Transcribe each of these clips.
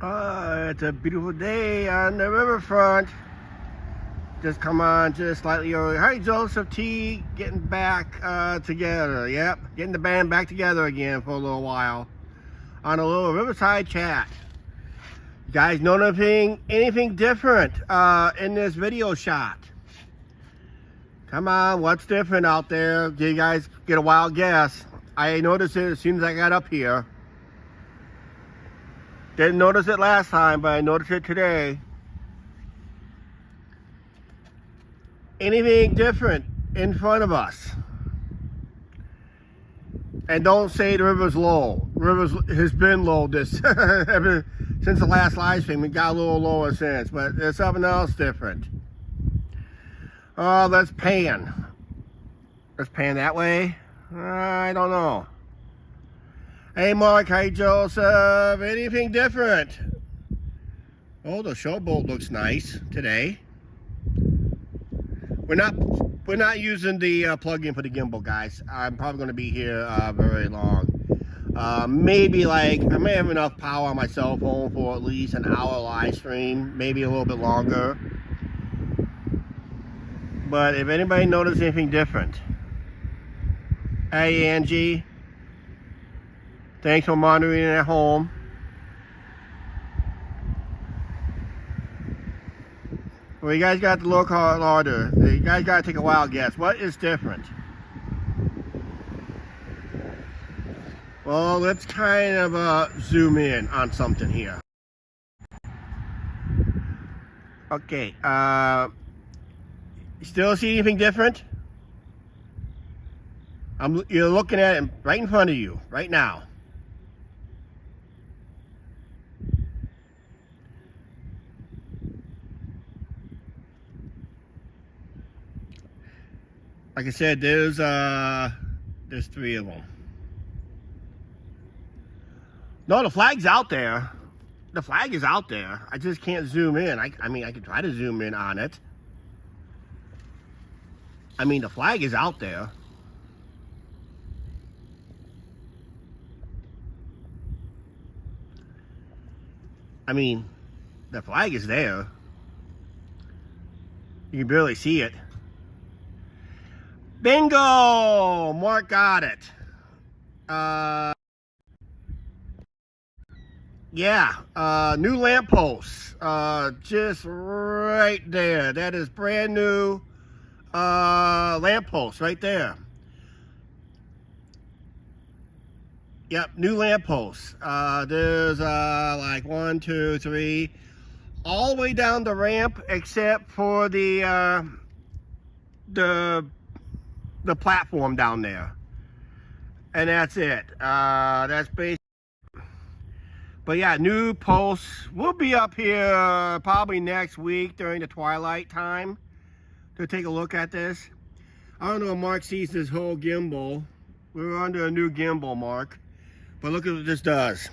It's a beautiful day on the riverfront. Just come on just slightly early. Hi, Joseph T. Getting back together. Yep, getting the band back together again for a little while on a little Riverside chat. You guys know anything different in this video shot? Come on, what's different out there? Do you guys get a wild guess? I noticed it as soon as I got up here. Didn't notice it last time, but I noticed it today. Anything different in front of us? And don't say the river's low. The river has been low ever since the last live stream. It got a little lower since, but there's something else different. Oh, let's pan. Let's pan that way. I don't know. Hey, Mark. Hi, Joseph. Anything different? Oh, the showboat looks nice today. We're not using the plug-in for the gimbal, guys. I'm probably going to be here very long. Maybe I may have enough power on my cell phone for at least an hour live stream, maybe a little bit longer. But if anybody noticed anything different, hey Angie, thanks for monitoring at home. Well, you guys got to look harder. You guys got to take a wild guess. What is different? Well, let's kind of zoom in on something here. Okay. Still see anything different? You're looking at it right in front of you right now. Like I said, there's three of them. No, the flag's out there. The flag is out there. I just can't zoom in. I mean, I could try to zoom in on it. I mean, the flag is out there. I mean, the flag is there. You can barely see it. Bingo! Mark got it. Yeah, new lamppost. Just right there. That is brand new lamppost right there. Yep, new lamppost. There's like 1, 2, 3, all the way down the ramp except for the platform down there, and that's it. That's basically. But yeah, new posts. We'll be up here probably next week during the twilight time to take a look at this. I don't know if Mark sees this whole gimbal. We're under a new gimbal, Mark. But look at what this does.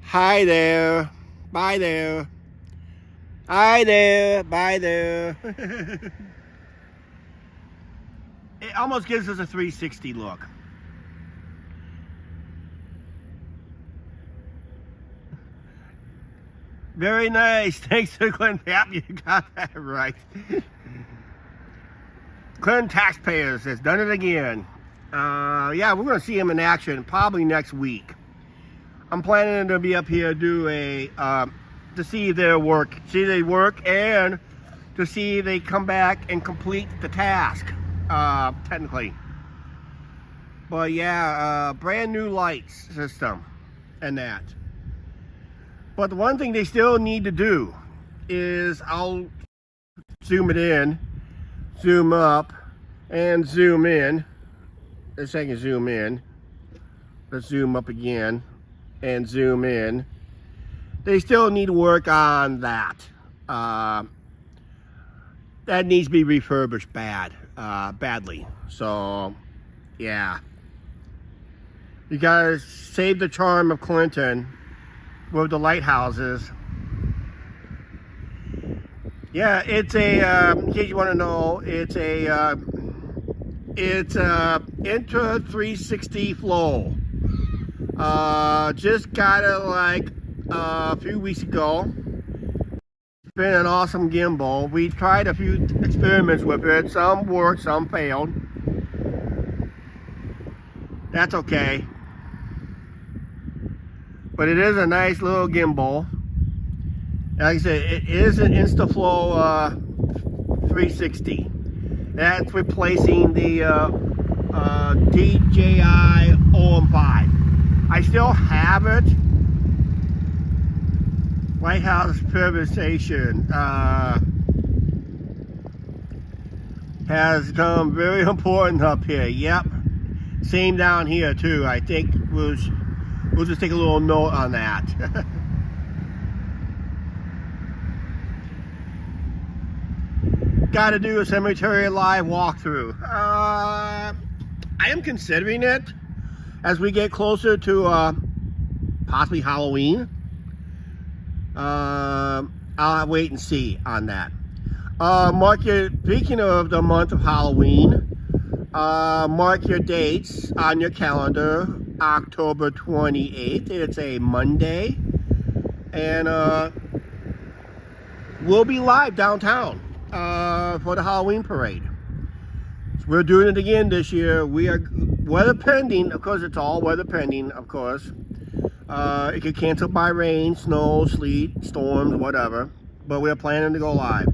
Hi there. Bye there. Hi there. Bye there. It almost gives us a 360 look. Very nice. Thanks to Clinton. Yep, you got that right. Clinton Taxpayers has done it again. Yeah, we're going to see him in action probably next week. I'm planning to be up here to see their work. See they work and to see they come back and complete the task. Technically. But yeah, brand new lights system and that. But the one thing they still need to do is, I'll zoom it in, zoom up, and zoom in. Let's say I can zoom in. Let's zoom up again and zoom in. They still need to work on that. That needs to be refurbished badly. So, yeah. You gotta save the charm of Clinton with the lighthouses. Yeah, it's in case you want to know, it's a Intra 360 flow. Just gotta a few weeks ago. It's been an awesome gimbal. We tried a few experiments with it. Some worked, some failed. That's okay. But it is a nice little gimbal. Like I said, it is an InstaFlow 360. That's replacing the DJI OM5. I still have it. Lighthouse privatization has become very important up here. Yep. Same down here too. I think we'll just take a little note on that. Got to do a cemetery live walkthrough. I am considering it as we get closer to possibly Halloween. I'll wait and see on that. Speaking of the month of Halloween, mark your dates on your calendar. October 28th. It's a Monday. And we'll be live downtown for the Halloween parade. So we're doing it again this year. We are weather pending. Of course, it's all weather pending, of course. It could cancel by rain, snow, sleet, storms, whatever. But we're planning to go live.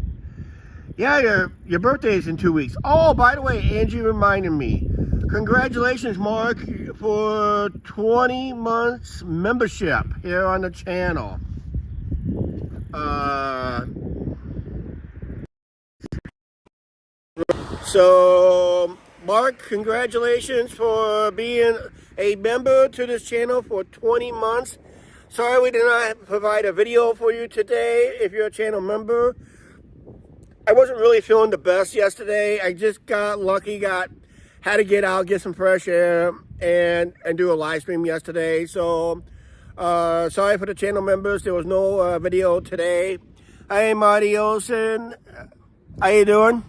Yeah, your birthday is in 2 weeks. Oh, by the way, Angie reminded me. Congratulations, Mark, for 20 months membership here on the channel. So, Mark, congratulations for being a member to this channel for 20 months. Sorry we did not provide a video for you today if you're a channel member. I wasn't really feeling the best yesterday. I just got lucky, had to get out, get some fresh air, and do a live stream yesterday. So, sorry for the channel members. There was no video today. Hey, Marty Olsen. How you doing?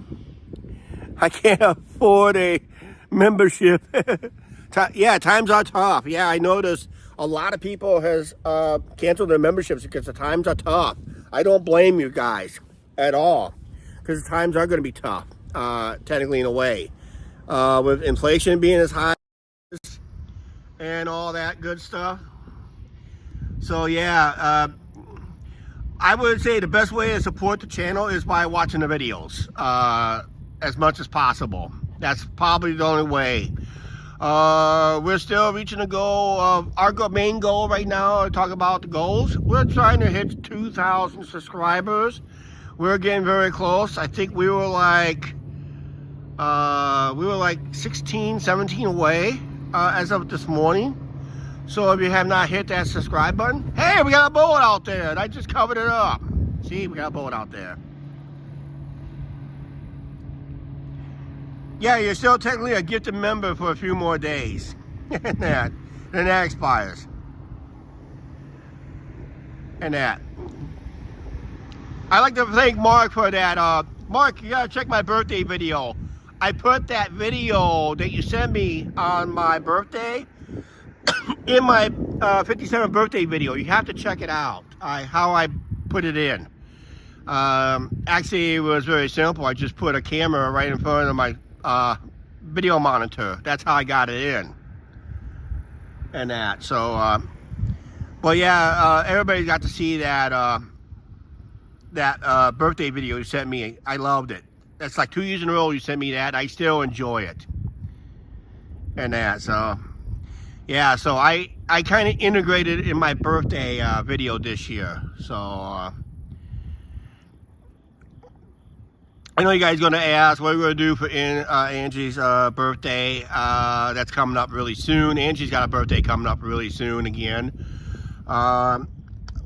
I can't afford a membership. Yeah, times are tough. Yeah, I noticed a lot of people has canceled their memberships because the times are tough. I don't blame you guys at all, because the times are going to be tough, technically in a way. With inflation being as high and all that good stuff. So yeah, I would say the best way to support the channel is by watching the videos as much as possible. That's probably the only way. We're still reaching a goal of our main goal right now. I talk about the goals. We're trying to hit 2,000 subscribers. We're getting very close. I think we were like 16, 17 away as of this morning. So if you have not hit that subscribe button, hey, we got a boat out there, and I just covered it up. See, we got a boat out there. Yeah, you're still technically a gifted member for a few more days. And that expires. And that. I'd like to thank Mark for that. Mark, you gotta check my birthday video. I put that video that you sent me on my birthday in my 57th birthday video. You have to check it out, how I put it in. Actually, it was very simple. I just put a camera right in front of my video monitor. That's how I got it in. And that. So, but yeah, everybody got to see that birthday video you sent me. I loved it. That's like 2 years in a row you sent me that. I still enjoy it. And that, so yeah, so I kind of integrated it in my birthday video this year. So I know you guys are going to ask what we're going to do for Angie's birthday. That's coming up really soon. Angie's got a birthday coming up really soon again.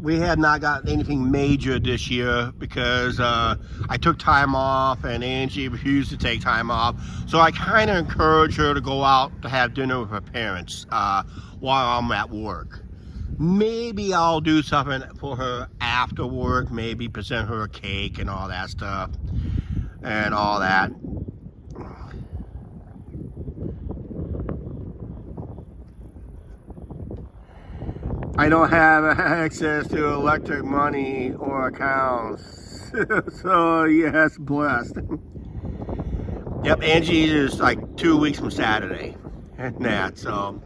We had not got anything major this year because I took time off and Angie refused to take time off. So I kind of encouraged her to go out to have dinner with her parents while I'm at work. Maybe I'll do something for her after work, maybe present her a cake and all that stuff and all that. I don't have access to electric money or accounts. So yes, blessed. Yep, Angie is like 2 weeks from Saturday and that, so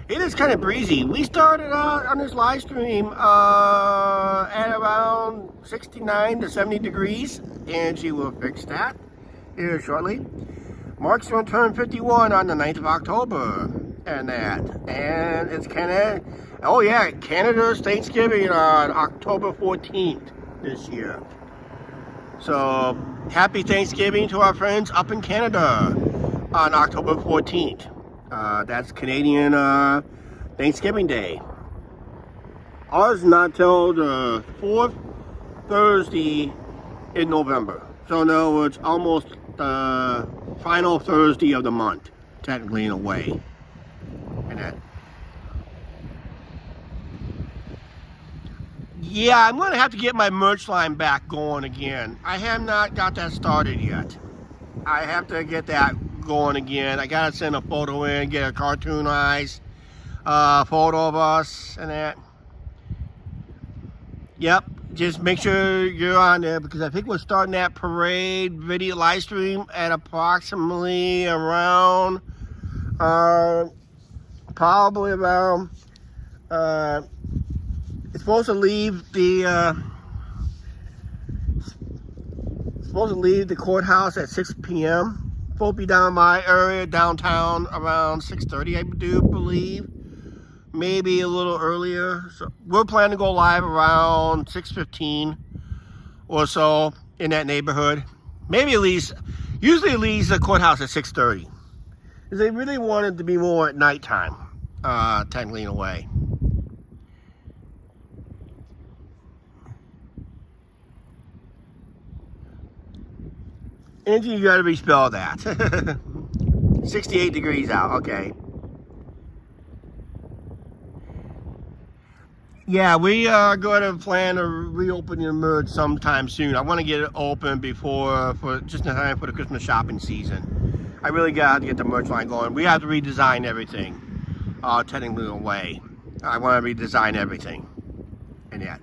it is kind of breezy. We started out on this live stream at around 69 to 70 degrees. Angie will fix that here shortly. Mark's going to turn 51 on the 9th of October and that. And it's Canada. Oh yeah, Canada's Thanksgiving on October 14th this year. So happy Thanksgiving to our friends up in Canada on October 14th. That's Canadian Thanksgiving Day. Ours is not till the 4th Thursday in November. So in other words, almost the final Thursday of the month, technically in a way. And that. Yeah, I'm going to have to get my merch line back going again. I have not got that started yet. I have to get that going again. I got to send a photo in, get a cartoonized photo of us and that. Yep, just make sure you're on there because I think we're starting that parade video live stream at approximately around, probably around, it's supposed to leave the courthouse at 6 p.m. Supposed to be down my area, downtown, around 6:30, I do believe. Maybe a little earlier. So we're planning to go live around 6:15 or so in that neighborhood. Maybe at least, usually it leaves the courthouse at 6:30. Because they really wanted to be more at nighttime, technically in a way. Angie, you gotta respell that. 68 degrees out, okay. Yeah, we are going to plan to reopen the merge sometime soon. I want to get it open just in time for the Christmas shopping season. I really got to get the merch line going. We have to redesign everything, technically in a way. I want to redesign everything, and that.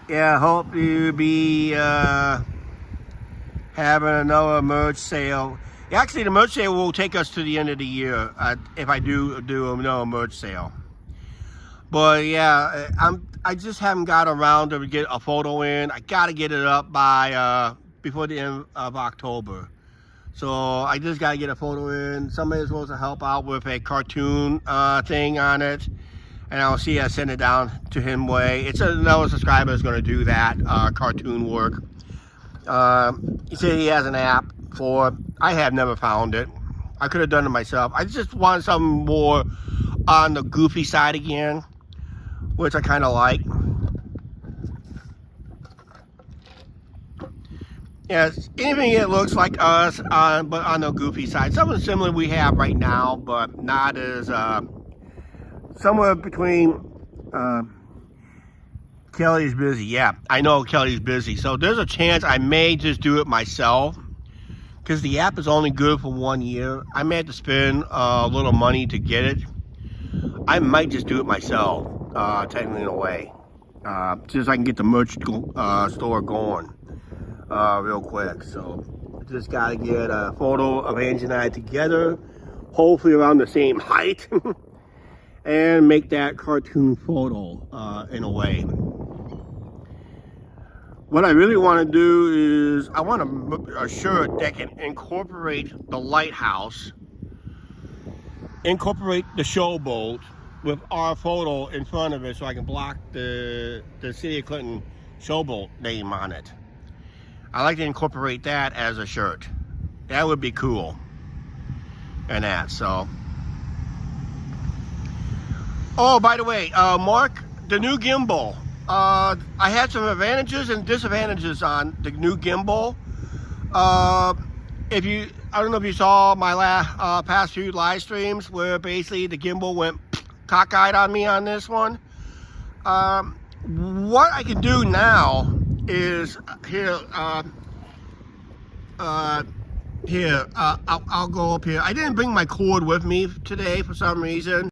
Yeah, hope you be having another merch sale. Actually, the merch sale will take us to the end of the year if I do another merch sale. But yeah, I just haven't got around to get a photo in. I got to get it up by before the end of October. So I just got to get a photo in. Somebody's supposed to help out with a cartoon thing on it. And I'll see I send it down to him way. It's another subscriber is going to do that cartoon work. He said he has an app for. I have never found it. I could have done it myself. I just want something more on the goofy side again, which I kind of like. Yes, anything that looks like us, but on the goofy side. Something similar we have right now, but not as. Somewhere between Kelly's busy. Yeah, I know Kelly's busy. So there's a chance I may just do it myself because the app is only good for 1 year. I may have to spend a little money to get it. I might just do it myself, technically in a way. Just so I can get the merch store going real quick. So just got to get a photo of Angie and I together, hopefully around the same height. And make that cartoon photo in a way. What I really want to do is I want a shirt that can incorporate the lighthouse, incorporate the showboat with our photo in front of it so I can block the City of Clinton showboat name on it. I like to incorporate that as a shirt. That would be cool. And that, so. Oh, by the way, Mark, the new gimbal. I had some advantages and disadvantages on the new gimbal. I don't know if you saw my past few live streams where basically the gimbal went cockeyed on me on this one. What I can do now is here. Here, I'll go up here. I didn't bring my cord with me today for some reason.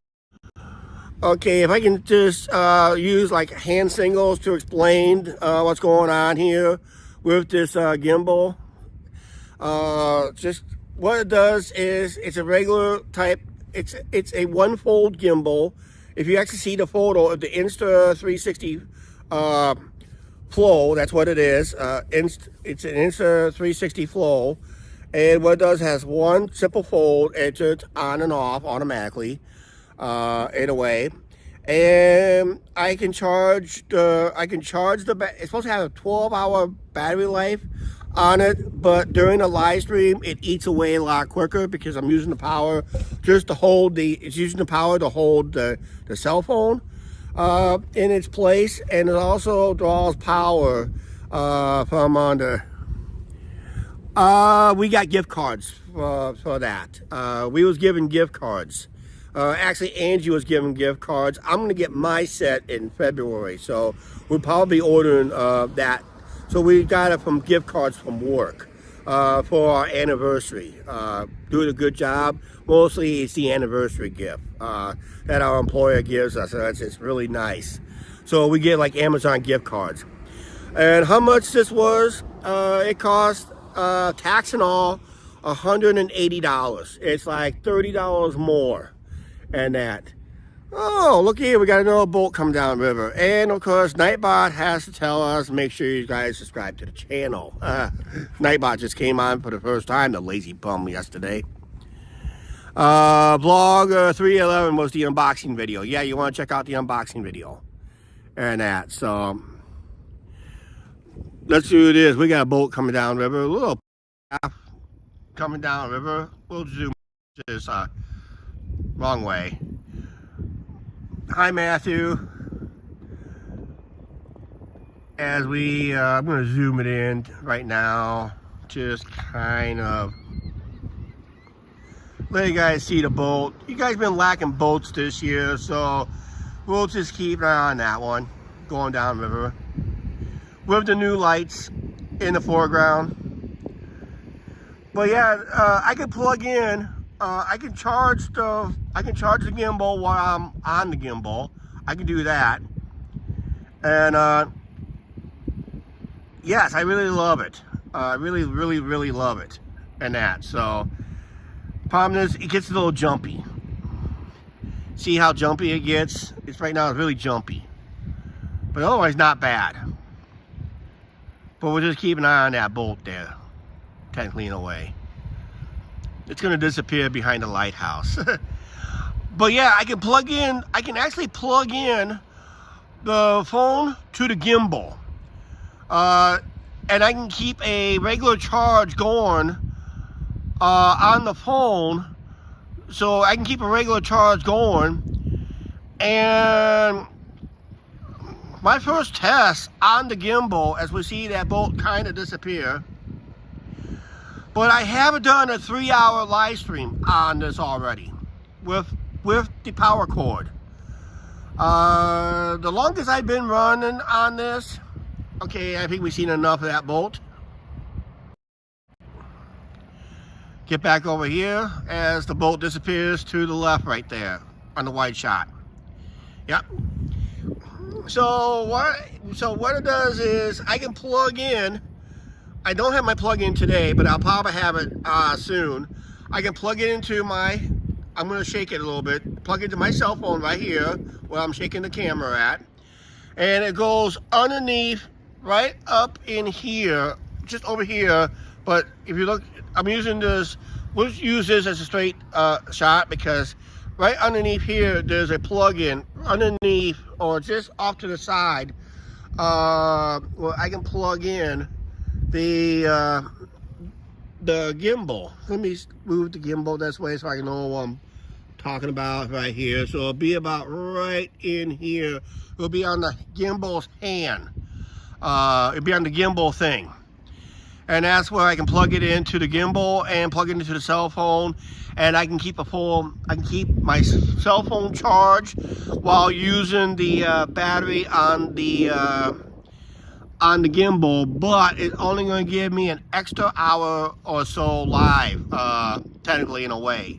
Okay, if I can just use like hand signals to explain what's going on here with this gimbal. Just what it does is it's a regular type. It's a one-fold gimbal. If you actually see the photo of the Insta360 flow, that's what it is. It's an Insta360 flow, and what it does has one simple fold, and it's just on and off automatically in a way. And I can charge the. It's supposed to have a 12-hour battery life on it, but during the live stream it eats away a lot quicker because I'm using the power just to hold it's using the power to hold the cell phone in its place, and it also draws power from under. We got gift cards for that. We was given gift cards. Actually, Angie was giving gift cards. I'm going to get my set in February, so we'll probably be ordering that. So we got it from gift cards from work for our anniversary. Doing a good job. Mostly it's the anniversary gift that our employer gives us. So it's really nice. So we get like Amazon gift cards. And how much this was? It cost, tax and all, $180. It's like $30 more. And that. Oh, look here, we got another boat coming down the river. And of course, Nightbot has to tell us, make sure you guys subscribe to the channel. Nightbot just came on for the first time, the lazy bum, yesterday. Vlog 311 was the unboxing video. Yeah, you want to check out the unboxing video. And that, so let's do this. We got a boat coming down the river, a little path coming down the river. We'll zoom this wrong way. Hi, Matthew. As I'm going to zoom it in right now, just kind of let you guys see the boat. You guys been lacking boats this year, so we'll just keep an eye on that one going down the river with the new lights in the foreground. But yeah, I can plug in. I can charge the gimbal while I'm on the gimbal. I can do that. And yes, I really love it. I really love it. And that. So problem is it gets a little jumpy. See how jumpy it gets? It's right now it's really jumpy. But otherwise not bad. But we'll just keep an eye on that boat there. Technically in a way. It's going to disappear behind the lighthouse. But yeah, I can actually plug in the phone to the gimbal. And I can keep a regular charge going on the phone. So I can keep a regular charge going. And my first test on the gimbal, as we see that boat kind of disappear, but I haven't done a 3-hour live stream on this already with the power cord. The longest I've been running on this, okay, I think we've seen enough of that boat. Get back over here as the boat disappears to the left right there on the wide shot. Yep. So what it does is I can plug in. I don't have my plug-in today, but I'll probably have it soon. I can plug it into I'm going to shake it a little bit, plug it into my cell phone right here, where I'm shaking the camera at. And it goes underneath, right up in here, just over here. But if you look, I'm using this, we'll use this as a straight shot because right underneath here, there's a plug-in underneath or just off to the side where I can plug in the gimbal. Let me move the gimbal this way so I can know what I'm talking about right here. So it'll be about right in here. It'll be on the gimbal's hand. It'll be on the gimbal thing. And that's where I can plug it into the gimbal and plug it into the cell phone. And I can keep my cell phone charged while using the battery on the on the gimbal, but it's only going to give me an extra hour or so live, technically in a way.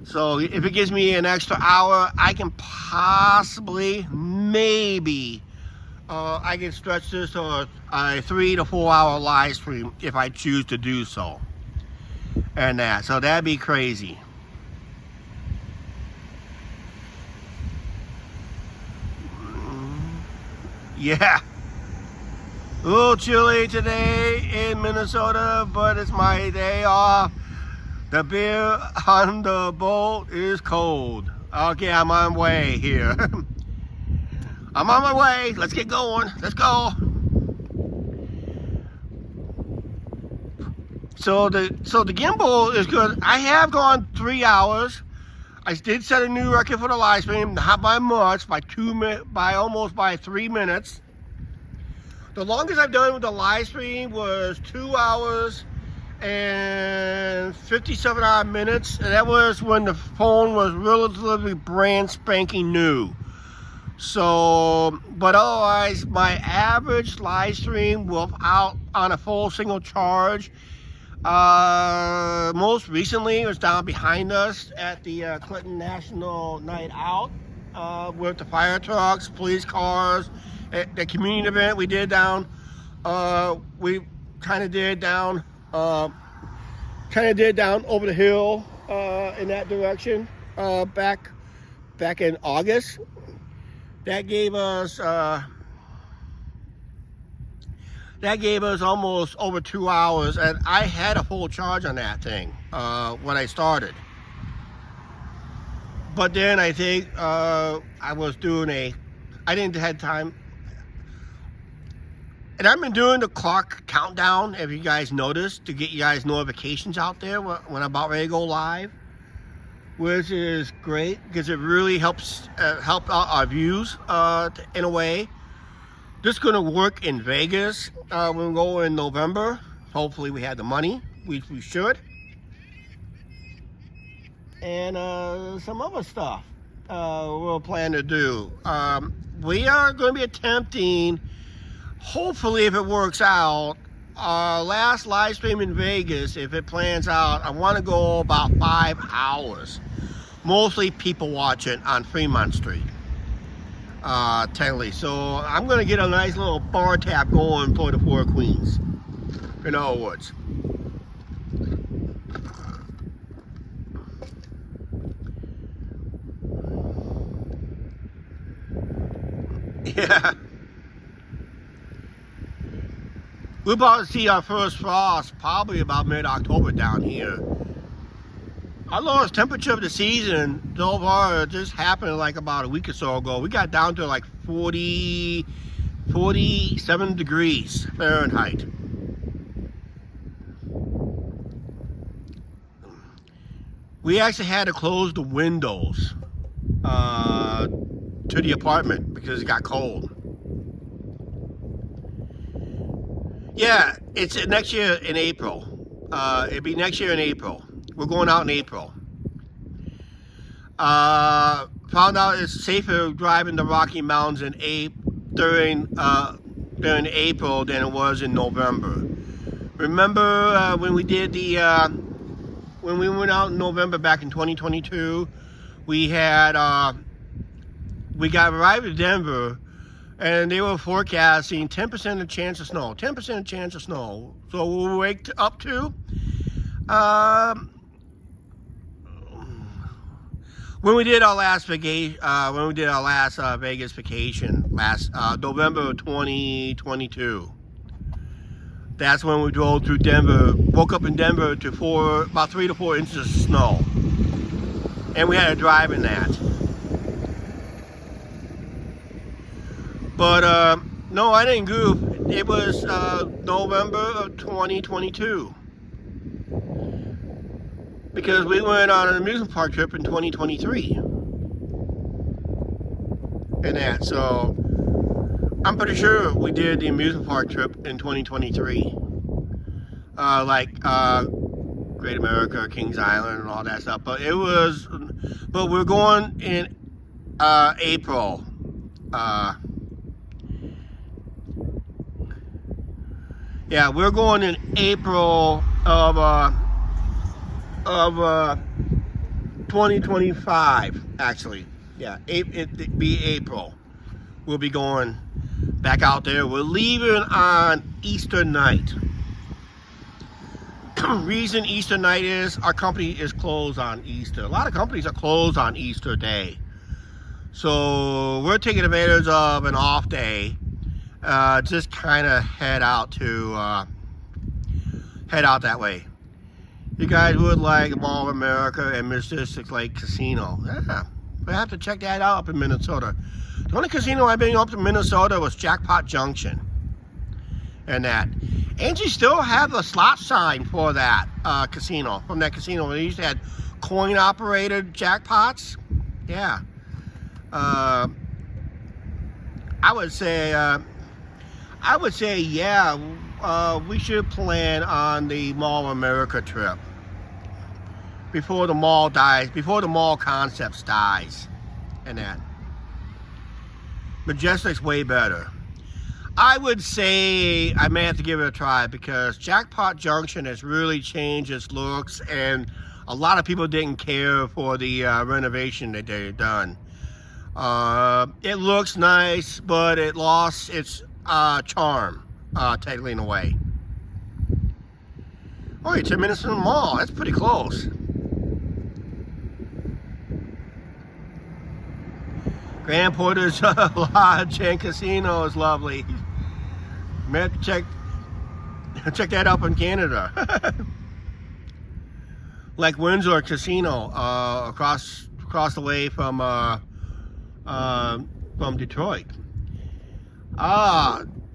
So if it gives me an extra hour, I can possibly, maybe, I can stretch this to a 3 to 4 hour live stream if I choose to do so. And that, so that'd be crazy. Yeah. A little chilly today in Minnesota, but it's my day off. The beer on the boat is cold. Okay, I'm on my way here. I'm on my way. Let's get going. Let's go. So the gimbal is good. I have gone 3 hours. I did set a new record for the live stream, not by much, by 3 minutes. The longest I've done with the live stream was 2 hours and 57 odd minutes, and that was when the phone was relatively brand spanking new. So, but otherwise, my average live stream without on a full single charge, most recently it was down behind us at the Clinton National Night Out, with the fire trucks, police cars, at the community event we did down. We kind of did down over the hill in that direction back in August. That gave us almost over 2 hours, and I had a full charge on that thing when I started. But then I think I didn't have time. And I've been doing the clock countdown, if you guys noticed, to get you guys notifications out there when I'm about ready to go live, which is great because it really helps help out our views in a way. This is going to work in Vegas. We'll go in November. Hopefully we have the money. We should. And some other stuff we'll plan to do. We are going to be attempting, hopefully if it works out, our last live stream in Vegas, if it plans out, I want to go about 5 hours. Mostly people watching on Fremont Street. Technically. So I'm going to get a nice little bar tap going for the Four Queens. In other words. Yeah. We're about to see our first frost probably about mid-October down here. Our lowest temperature of the season so far just happened like about a week or so ago. We got down to like 47 degrees Fahrenheit. We actually had to close the windows to the apartment because it got cold. Yeah, it's next year in April. It'll be next year in April. We're going out in April. Found out it's safer driving the Rocky Mountains during April than it was in November. Remember when we did when we went out in November back in 2022, we got arrived in Denver, and they were forecasting 10% of chance of snow. 10% chance of snow. So we'll wake up to when we did our last vacation, Vegas vacation last November of 2022. That's when we drove through Denver. Woke up in Denver to about 3 to 4 inches of snow, and we had to drive in that. But no, I didn't goof. It was November of 2022. Because we went on an amusement park trip in 2023. And that, so I'm pretty sure we did the amusement park trip in 2023. Great America, Kings Island, and all that stuff. But we're going in April. Yeah, we're going in April of 2025. Actually, yeah, it'd be April. We'll be going back out there. We're leaving on Easter night. Reason Easter night is our company is closed on Easter. A lot of companies are closed on Easter Day. So we're taking advantage of an off day. Just kind of head out that way. You guys would like Mall of America and Mystic Lake Casino. Yeah, we have to check that out up in Minnesota. The only casino I've been up to Minnesota was Jackpot Junction. And that. And you still have the slot sign for that casino. From that casino. They used to have coin operated jackpots. Yeah. I would say yeah, we should plan on the Mall of America trip before the mall dies, before the mall concepts dies, and that. Majestic's way better. I would say I may have to give it a try because Jackpot Junction has really changed its looks, and a lot of people didn't care for the renovation that they've done. It looks nice, but it lost its charm, technically, in a way. Oh, you're 10 minutes from the mall. That's pretty close. Grand Porter's Lodge and Casino is lovely. May have to check that up in Canada. Like Windsor Casino, across the way from Detroit.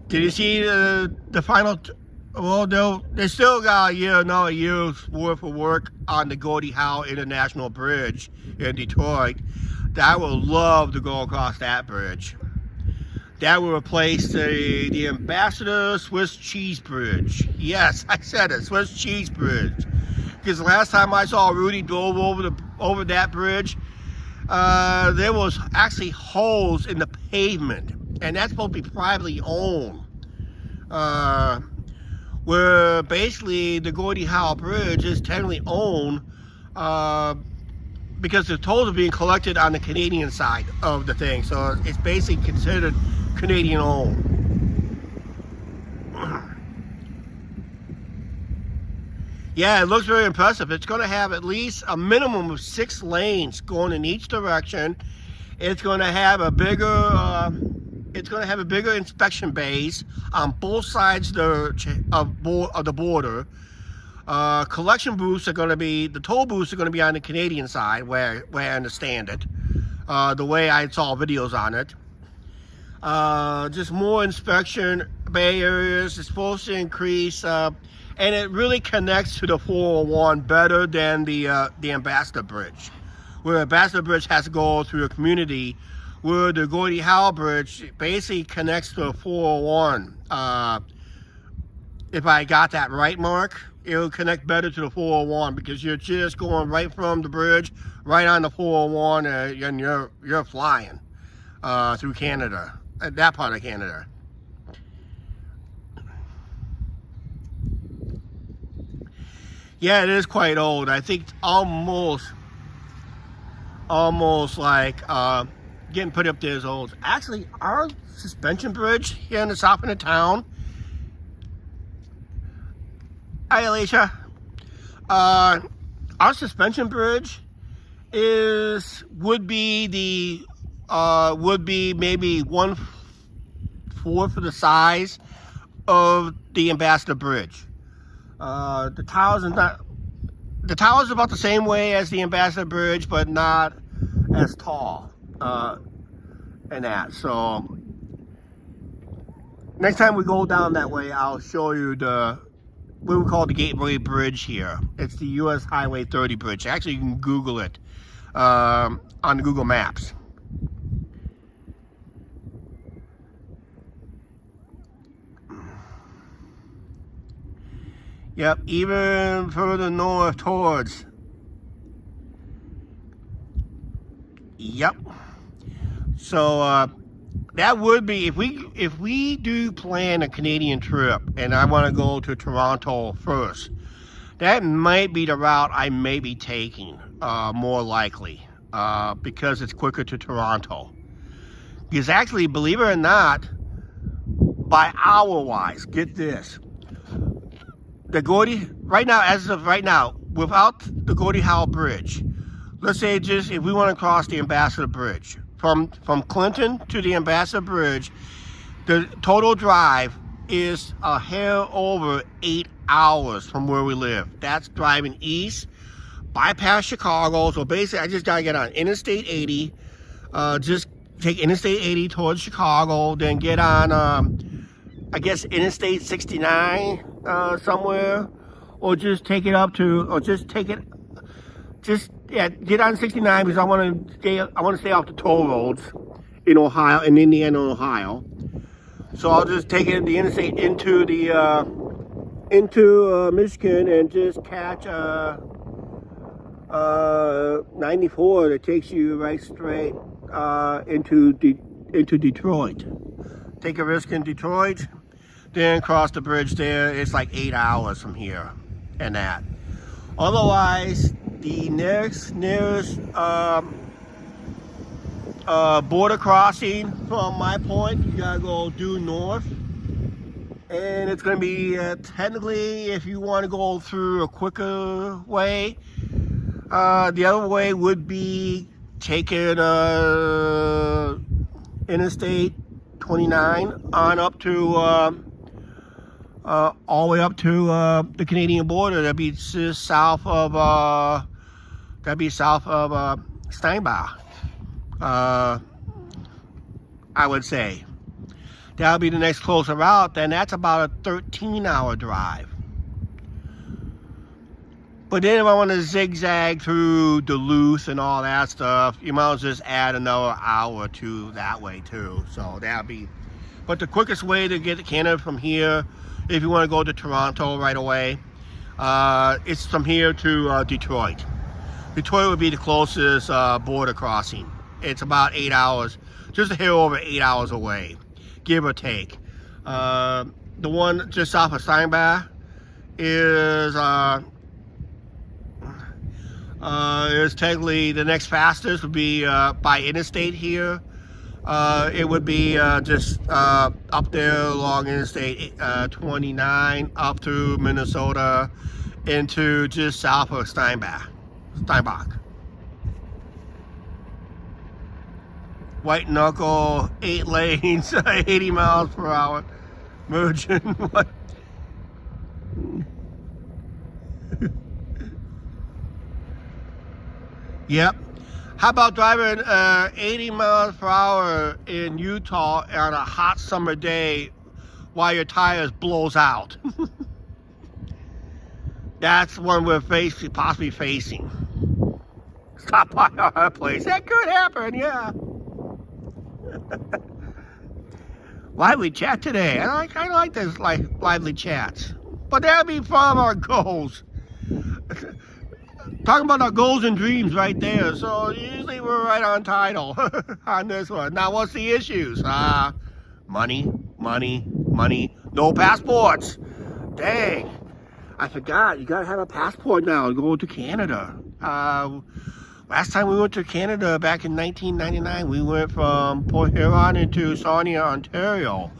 Did you see the final? Well, they still got another year's worth of work on the Gordie Howe International Bridge in Detroit. I would love to go across that bridge. That will replace the Ambassador Swiss Cheese Bridge. Yes, I said it, Swiss Cheese Bridge. Because the last time I saw Rudy drove over that bridge, there was actually holes in the pavement, and that's supposed to be privately owned. Where basically the Gordie Howe Bridge is technically owned because the tolls are being collected on the Canadian side of the thing, so it's basically considered Canadian owned. Yeah, it looks very impressive. It's going to have at least a minimum of 6 lanes going in each direction. It's going to have a bigger inspection bays on both sides of the border. Collection booths are going to be, the toll booths are going to be on the Canadian side, where I understand it. The way I saw videos on it. Just more inspection bay areas. It's supposed to increase, and it really connects to the 401 better than the Ambassador Bridge, where Ambassador Bridge has to go through a community, where the Gordie Howe Bridge basically connects to the 401. If I got that right, Mark, it'll connect better to the 401 because you're just going right from the bridge right on the 401, and you're flying through Canada, that part of Canada. Yeah, it is quite old. I think it's almost like getting put up there as old. Actually, our suspension bridge here in the south end of town. Hi, Alicia. Our suspension bridge would be maybe 1/4 of the size of the Ambassador Bridge. The tower's about the same way as the Ambassador Bridge, but not as tall. And that. So next time we go down that way, I'll show you what we call the Gateway Bridge here. It's the US Highway 30 bridge. Actually, you can Google it on the Google Maps. Yep, even further north towards. Yep. So that would be, if we do plan a Canadian trip and I want to go to Toronto first, that might be the route I may be taking, more likely, because it's quicker to Toronto. Because actually, believe it or not, by hour-wise, get this, the Gordie, right now, as of right now, without the Gordie Howe Bridge, let's say just if we want to cross the Ambassador Bridge, from Clinton to the Ambassador Bridge, the total drive is a hair over 8 hours from where we live. That's driving east, bypass Chicago. So basically, I just gotta get on Interstate 80, just take Interstate 80 towards Chicago, then get on, I guess, Interstate 69 somewhere, or just take it up to, or just take it, yeah, get on 69 because I want to stay off the toll roads in Ohio, in Indiana, Ohio. So I'll just take it the interstate into the Michigan and just catch 94 that takes you right straight into Detroit. Take a risk in Detroit, then cross the bridge there. It's like 8 hours from here and that. Otherwise, the nearest border crossing from my point, you gotta go due north, and it's gonna be technically, if you want to go through a quicker way, the other way would be taking Interstate 29 on up to all the way up to the Canadian border. That'd be just south of Steinbach. I would say that'll be the next closer route. Then that's about a 13-hour drive. But then if I want to zigzag through Duluth and all that stuff, you might as well just add another hour or two that way too. So that'll be. But the quickest way to get to Canada from here, if you want to go to Toronto right away, it's from here to Detroit. Detroit would be the closest border crossing. It's about 8 hours, just a hair over 8 hours away, give or take. The one just south of Steinbach is technically the next fastest would be by interstate here. It would be just up there along Interstate 29 up through Minnesota into just south of Steinbach. White knuckle, 8 lanes, 80 miles per hour, merging. What? Yep. How about driving 80 miles per hour in Utah on a hot summer day while your tires blows out? That's one we're possibly facing. Stop by our place. That could happen, yeah. Lively chat today. I kind of like this lively chats. But that'll be from our goals. Talking about our goals and dreams right there. So usually we're right on title on this one. Now what's the issues? Money. No passports. Dang. I forgot. You gotta have a passport now to go to Canada. Last time we went to Canada back in 1999, we went from Port Huron into Sarnia, Ontario.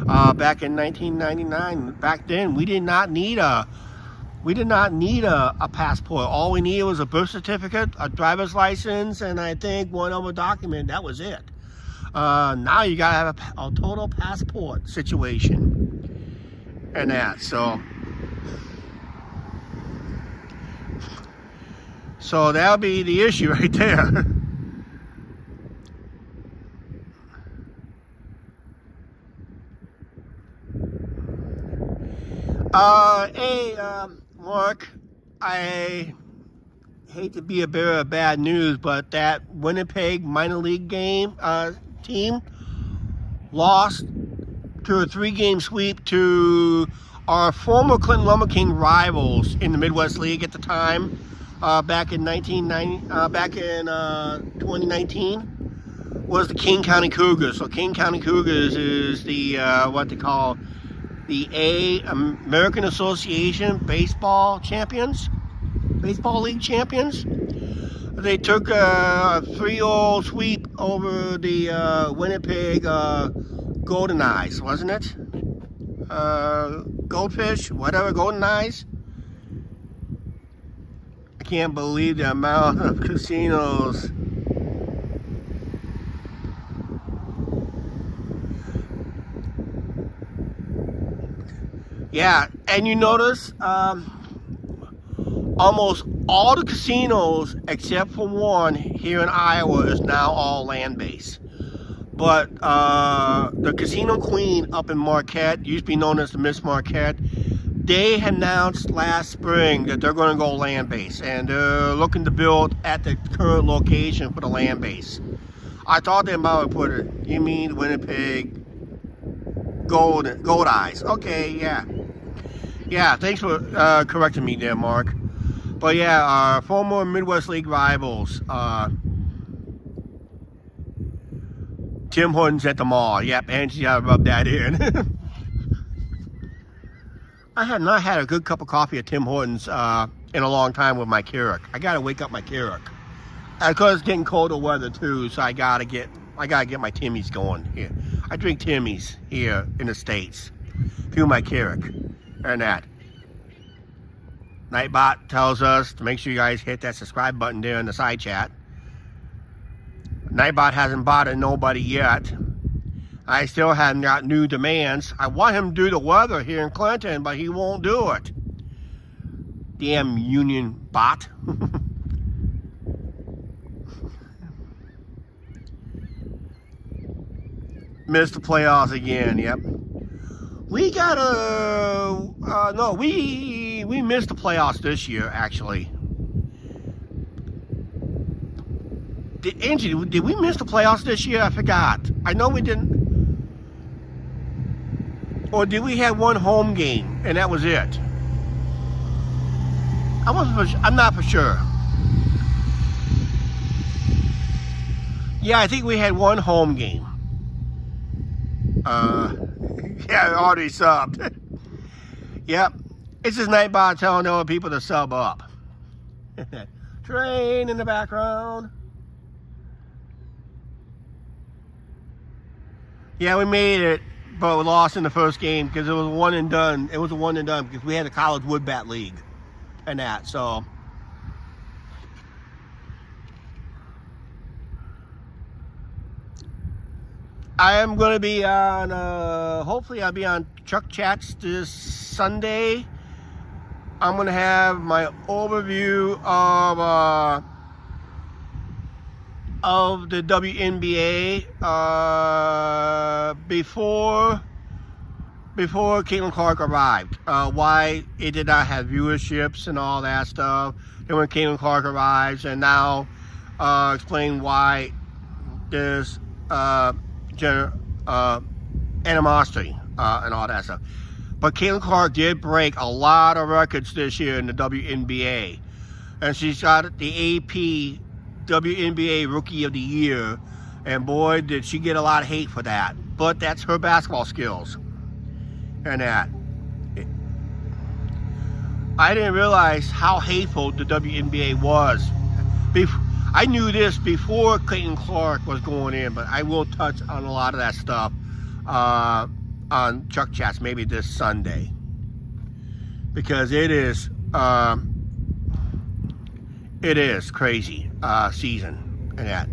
Back in 1999. Back then, we did not need a passport. All we needed was a birth certificate, a driver's license, and I think one other document. That was it. Now you gotta have a total passport situation, and that. So that'll be the issue right there. Hey, Mark, I hate to be a bearer of bad news, but that Winnipeg minor league team lost to a 3-game sweep to our former Clinton Lumber King rivals in the Midwest League at the time. Back in 2019, was the King County Cougars. So King County Cougars is the what they call the American Association Baseball Champions, Baseball League Champions. They took a 3-0 sweep over the Winnipeg Golden Eyes, wasn't it? Goldfish, whatever, Golden Eyes. I can't believe the amount of casinos. Yeah, and you notice almost all the casinos except for one here in Iowa is now all land-based. But the Casino Queen up in Marquette, used to be known as the Miss Marquette, they announced last spring that they're going to go land-based, and they're looking to build at the current location for the land-base. I thought they might have put it. You mean Winnipeg Gold Eyes? Okay, yeah. Yeah, thanks for correcting me there, Mark. But yeah, our former Midwest League rivals, Tim Hortons at the mall. Yep, Angie, I rubbed that in. I have not had a good cup of coffee at Tim Hortons in a long time with my Keurig. I gotta wake up my Keurig. Because it's getting colder weather too, so I gotta get my Timmy's going here. I drink Timmy's here in the States. Fuel my Keurig. And that. Nightbot tells us to make sure you guys hit that subscribe button there in the side chat. Nightbot hasn't bought nobody yet. I still haven't got new demands. I want him to do the weather here in Clinton, but he won't do it. Damn union bot. Missed the playoffs again, yep. We missed the playoffs this year, actually. Angie, did we miss the playoffs this year? I forgot. I know we didn't. Or did we have one home game and that was it? I'm not for sure. Yeah, I think we had one home game. Yeah, already subbed. Yep. It's just Nightbot telling other people to sub up. Train in the background. Yeah, we made it, but we lost in the first game because it was a one and done. It was a one and done because we had a college wood bat league and that, so. I am going to be on, hopefully I'll be on Truck Chats this Sunday. I'm going to have my overview of the WNBA before Caitlin Clark arrived. Why it did not have viewerships and all that stuff. Then when Caitlin Clark arrives, and now explain why there's animosity and all that stuff. But Caitlin Clark did break a lot of records this year in the WNBA. And she's got the AP WNBA Rookie of the Year. And boy, did she get a lot of hate for that. But that's her basketball skills. And that. I didn't realize how hateful the WNBA was. I knew this before Caitlin Clark was going in, but I will touch on a lot of that stuff on Chuck Chats maybe this Sunday, because it is crazy season and that.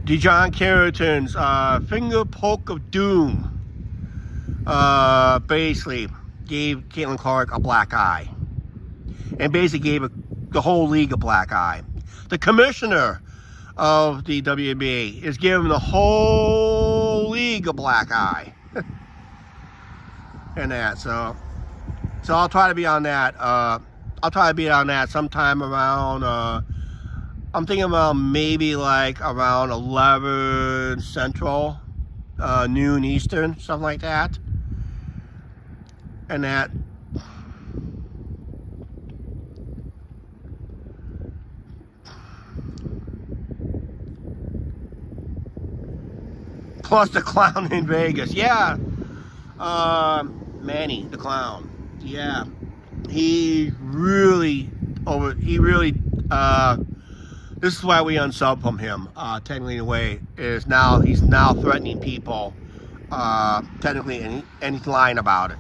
Dejon Carrington's finger poke of doom basically gave Caitlin Clark a black eye, and basically gave the whole league a black eye. The commissioner of the WNBA is giving the whole league a black eye. And that, so I'll try to be on that. I'll try to be on that sometime around, I'm thinking around maybe like around 11 Central, noon Eastern, something like that. And that. plus the clown in Vegas. Yeah, Manny the clown. Yeah, he really this is why we unsub from him, technically in a way, is now he's now threatening people, technically, and he's lying about it.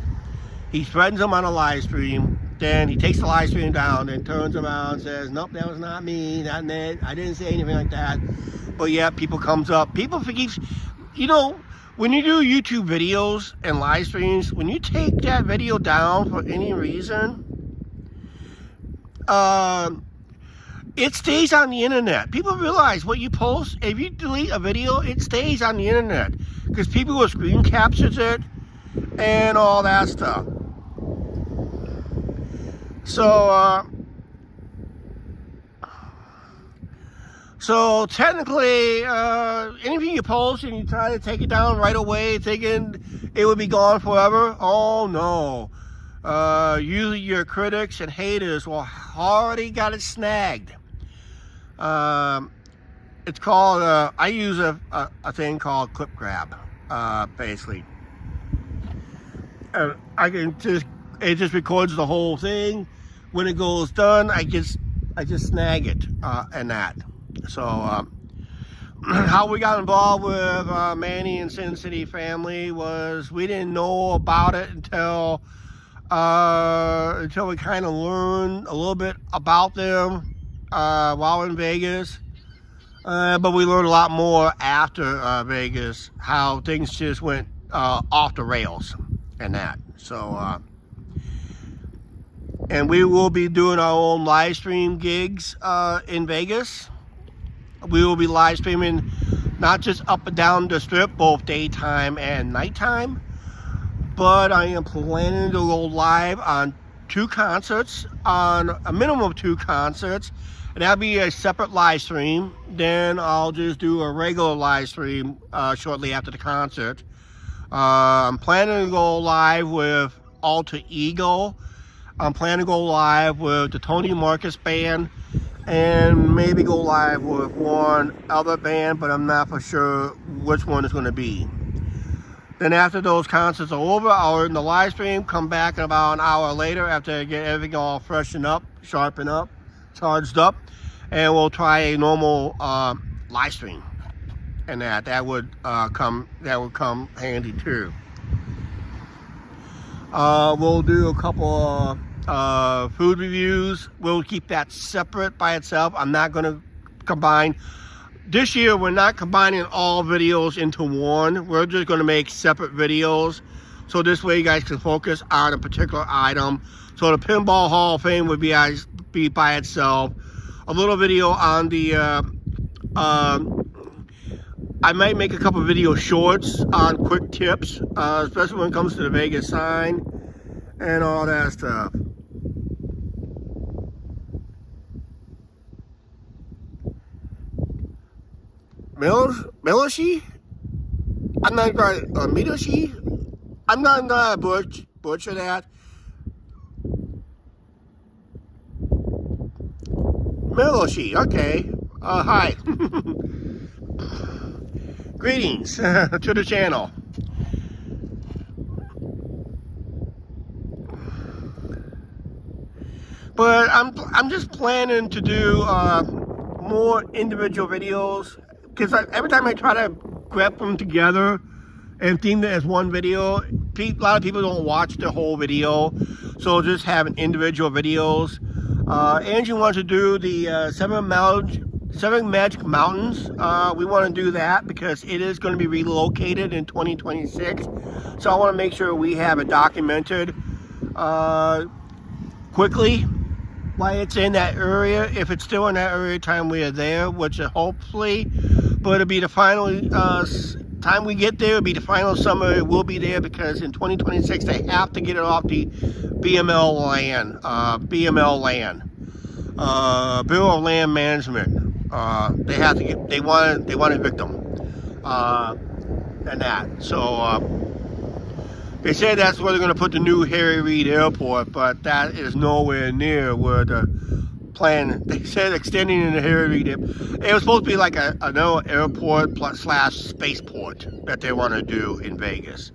He threatens them on a live stream, then he takes the live stream down, and turns around and says, nope, that was not me, not Ned, I didn't say anything like that. But yeah, people comes up, people forget, you know, when you do YouTube videos and live streams, when you take that video down for any reason, it stays on the internet. People realize what you post, if you delete a video, it stays on the internet because people will screen captures it and all that stuff. So technically, anything you post and you try to take it down right away, thinking it would be gone forever, oh no. Usually your critics and haters will already got it snagged. It's called, I use a thing called clip grab, basically. I can just, it just records the whole thing. When it goes done, I just snag it, and that. So, how we got involved with Manny and Sin City family was we didn't know about it until we kind of learned a little bit about them while in Vegas. But we learned a lot more after Vegas, how things just went off the rails and that. So, and we will be doing our own live stream gigs in Vegas. We will be live streaming not just up and down the strip, both daytime and nighttime, but I am planning to go live on 2 concerts, on a minimum of 2 concerts, and that'll be a separate live stream. Then I'll just do a regular live stream shortly after the concert. I'm planning to go live with Alter Ego. I'm planning to go live with the Tony Marcus Band, and maybe go live with one other band, but I'm not for sure which one it's going to be. Then after those concerts are over, I'll end the live stream, come back about an hour later after I get everything all freshened up, sharpened up, charged up, and we'll try a normal live stream. And that would come handy too. We'll do a couple food reviews. We'll keep that separate by itself. I'm not going to combine. This year, we're not combining all videos into one. We're just going to make separate videos. So this way you guys can focus on a particular item. So the Pinball Hall of Fame would be by itself. A little video on the, I might make a couple video shorts on quick tips, especially when it comes to the Vegas sign and all that stuff. Miloshi? I'm not going to, Miloshi? I'm not going to butcher that. Miloshi, okay. Hi. Greetings to the channel. But I'm just planning to do more individual videos, because every time I try to grab them together and theme it as one video, a lot of people don't watch the whole video, so just having individual videos. Angie wants to do the 7 Magic Mountains. We want to do that because it is going to be relocated in 2026, so I want to make sure we have it documented quickly why it's in that area, if it's still in that area time we are there, which hopefully, but it'll be the final time we get there, it'll be the final summer it will be there, because in 2026 they have to get it off the BML land, Bureau of Land Management. They have to get, they want to evict them, and that. So they say that's where they're going to put the new Harry Reid Airport, but that is nowhere near where the plan. They said extending in the Heritage. It was supposed to be like another airport slash spaceport that they want to do in Vegas.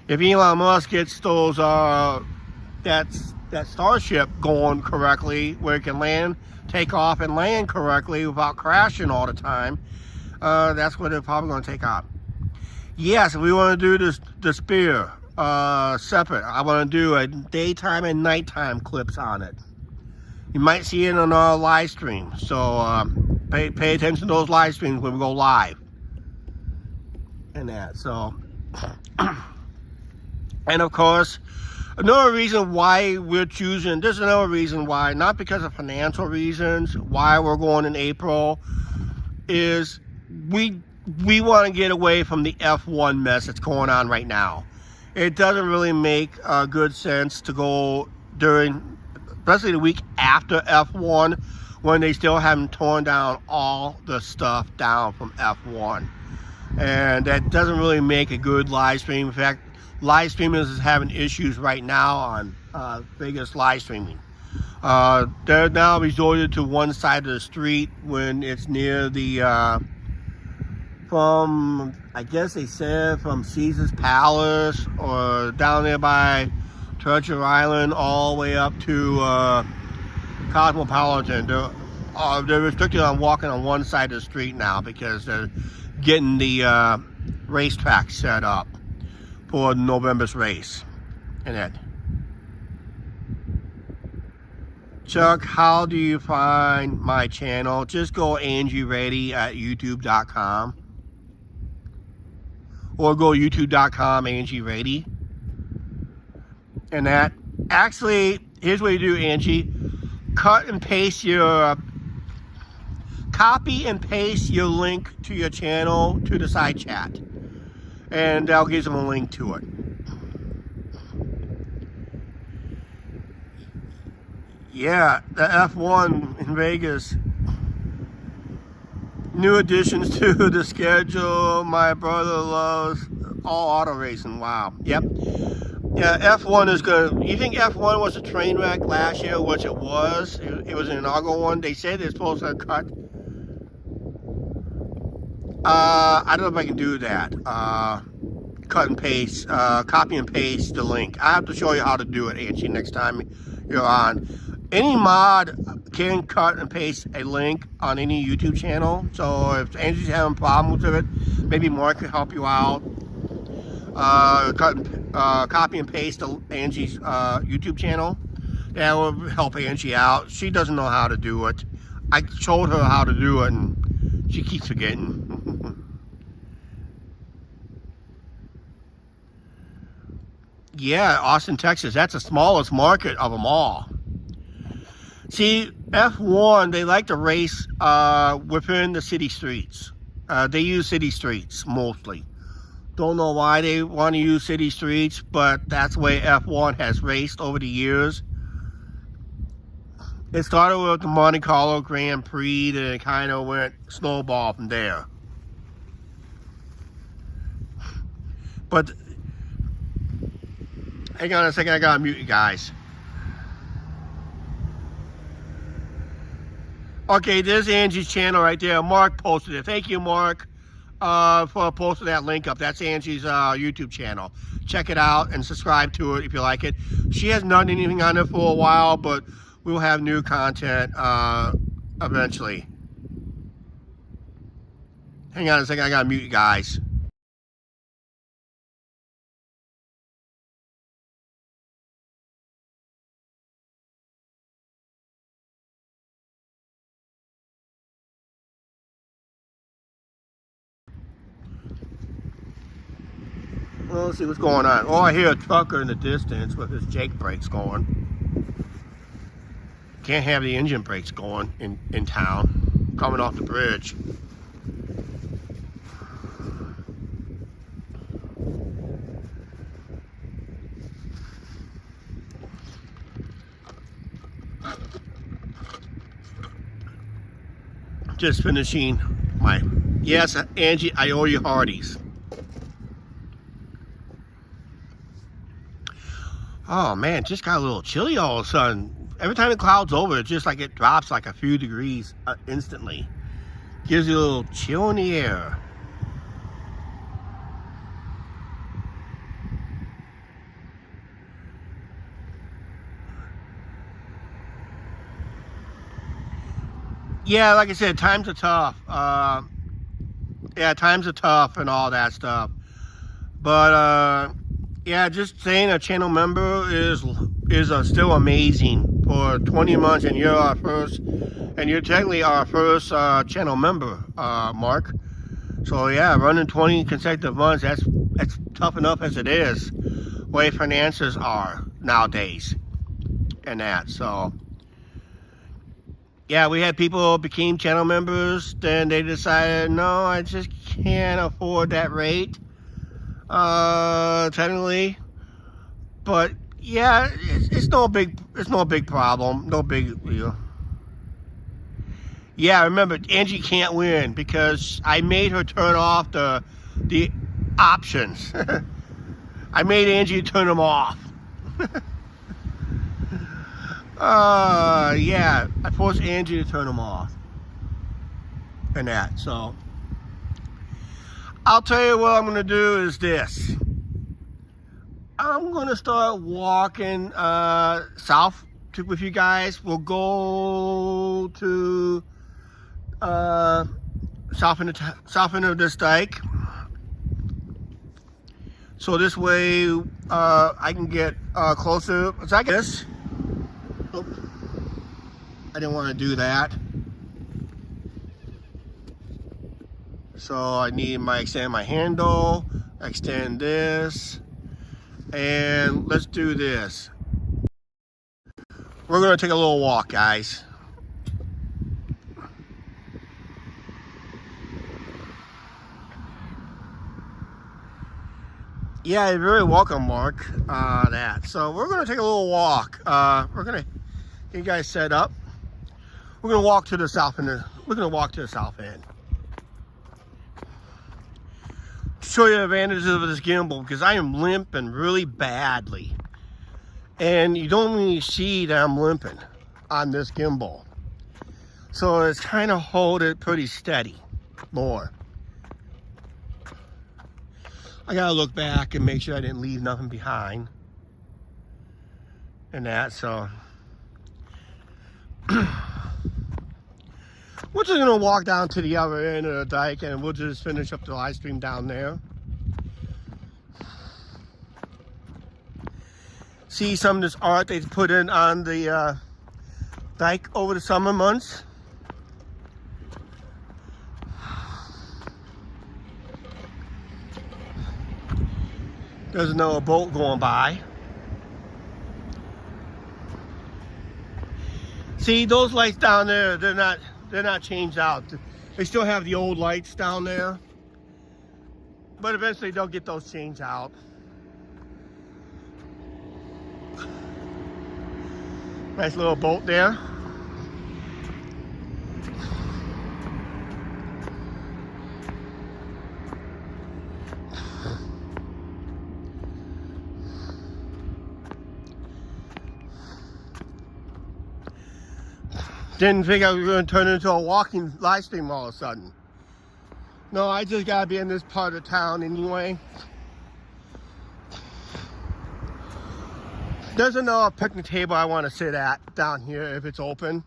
If Elon Musk gets those that Starship going correctly, where it can land, take off, and land correctly without crashing all the time, that's what they're probably going to take out. Yes, we want to do the Spear separate. I want to do a daytime and nighttime clips on it. You might see it on our live stream, so pay attention to those live streams when we go live and that. So, and of course, another reason why we're choosing, there's another reason why, not because of financial reasons, why we're going in April, is we want to get away from the F1 mess that's going on right now. It doesn't really make good sense to go during, especially the week after F1, when they still haven't torn down all the stuff down from F1. And that doesn't really make a good live stream. In fact, live streaming is having issues right now on Vegas live streaming. They're now resorted to one side of the street when it's near the, from, I guess they said from Caesar's Palace or down there by Treasure Island all the way up to Cosmopolitan. They're restricted on walking on one side of the street now because they're getting the racetrack set up for November's race. And that. Chuck, how do you find my channel? Just go Angie Ready at youtube.com or go youtube.com Angie Ready. And that, actually, here's what you do, Angie. Copy and paste your link to your channel to the side chat. And that'll give them a link to it. Yeah, the F1 in Vegas. New additions to the schedule. My brother loves all auto racing. Wow. Yep. Yeah, F1 is good. You think F1 was a train wreck last year, which it was? It was an inaugural one. They said they're supposed to cut. I don't know if I can do that. Cut and paste, copy and paste the link. I have to show you how to do it, Angie, next time you're on. Any mod can cut and paste a link on any YouTube channel. So if Angie's having problems with it, maybe Mark can help you out. Copy and paste to Angie's YouTube channel. That will help Angie out. She doesn't know how to do it. I showed her how to do it and she keeps forgetting. Yeah, Austin, Texas. That's the smallest market of them all. See, F1, they like to race within the city streets. They use city streets mostly. Don't know why they want to use city streets, but that's the way F1 has raced over the years. It started with the Monte Carlo Grand Prix, and it kind of went snowball from there. But hang on a second, I gotta mute you guys. Okay, there's Angie's channel right there. Mark posted it. Thank you, Mark, for posting that link up. That's Angie's YouTube channel. Check it out and subscribe to it if you like it. She hasn't done anything on it for a while, but we'll have new content eventually. Hang on a second, I gotta mute you guys. Well, let's see what's going on. Oh, I hear a trucker in the distance with his Jake brakes going. Can't have the engine brakes going in town, coming off the bridge. Just finishing my, yes, Angie, I owe you Hardee's. Oh man, just got a little chilly all of a sudden. Every time the cloud's over, it's just like it drops like a few degrees instantly. Gives you a little chill in the air. Yeah, like I said, times are tough. Yeah, times are tough and all that stuff. But yeah, just saying a channel member is still amazing for 20 months, and you're our first, and you're technically our first channel member, Mark. So yeah, running 20 consecutive months, that's tough enough as it is. Way finances are nowadays, and that. So yeah, we had people became channel members, then they decided, no, I just can't afford that rate. Technically, but yeah, it's no big problem, no big deal. Yeah, remember, Angie can't win because I made her turn off the options. I made Angie turn them off. Yeah, I forced Angie to turn them off and that. So I'll tell you what I'm gonna do is this. I'm gonna start walking south with you guys. We'll go to south end of this dike, so this way I can get closer. So I get this. Oh, I didn't want to do that, so I need extend my handle, extend this, and let's do this. We're gonna take a little walk, guys. Yeah, you're very welcome, Mark. So we're gonna take a little walk. We're gonna get you guys set up. We're gonna walk to the south end. We're gonna walk to the south end. Show you the advantages of this gimbal, because I am limping really badly, and you don't really see that I'm limping on this gimbal, so it's kind of hold it pretty steady more. I gotta look back and make sure I didn't leave nothing behind and that. So we're just gonna walk down to the other end of the dike, and we'll just finish up the live stream down there. See some of this art they put in on the dike over the summer months. There's another boat going by. See those lights down there, they're not changed out. They still have the old lights down there, but eventually they'll get those changed out. Nice little boat there. Didn't think I was going to turn into a walking live stream all of a sudden. No, I just got to be in this part of town anyway. There's another picnic table I want to sit at down here if it's open.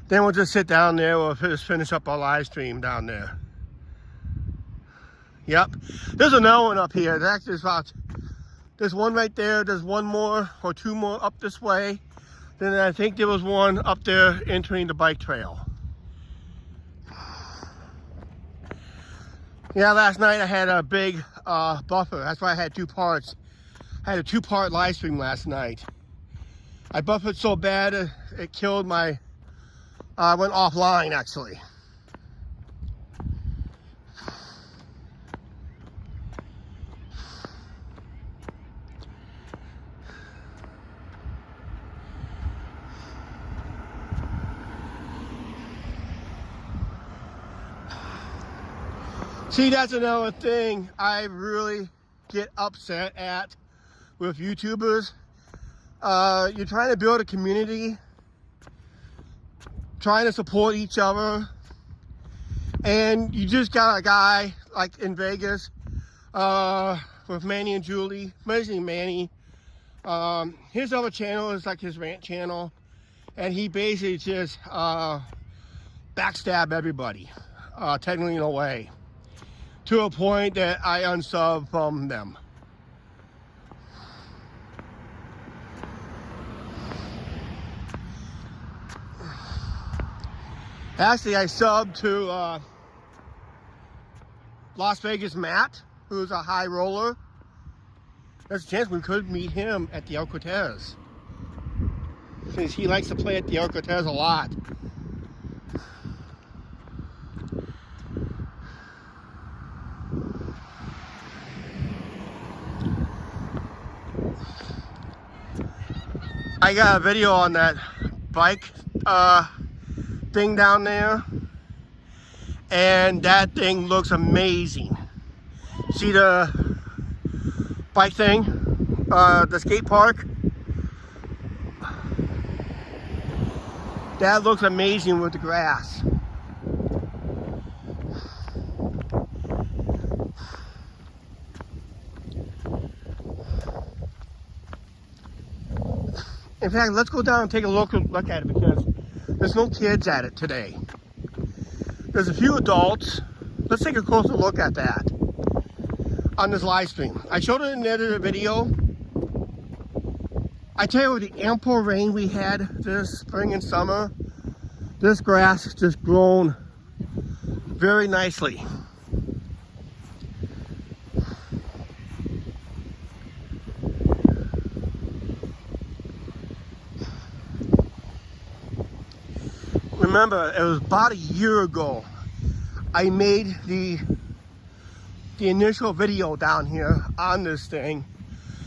Then we'll just sit down there. We'll just finish up our live stream down there. Yep. There's another one up here. There's actually about, there's one right there. There's one more or two more up this way. Then I think there was one up there entering the bike trail. Yeah, last night I had a big buffer. That's why I had two parts. I had a two-part live stream last night. I buffered so bad it killed my, went offline actually. See, that's another thing I really get upset at with YouTubers. You're trying to build a community, trying to support each other, and you just got a guy like in Vegas with Manny and Julie, mostly Manny. His other channel is like his rant channel, and he basically just backstab everybody, technically in a way, to a point that I unsub from them. Actually, I subbed to Las Vegas Matt, who's a high roller. There's a chance we could meet him at the El Cortez, since he likes to play at the El Cortez a lot. I got a video on that bike thing down there, and that thing looks amazing. See the bike thing, the skate park? That looks amazing with the grass. In fact, let's go down and take a look at it, because there's no kids at it today. There's a few adults. Let's take a closer look at that on this live stream. I showed it in the edited video. I tell you, with the ample rain we had this spring and summer, this grass has just grown very nicely. Remember, it was about a year ago I made the initial video down here on this thing,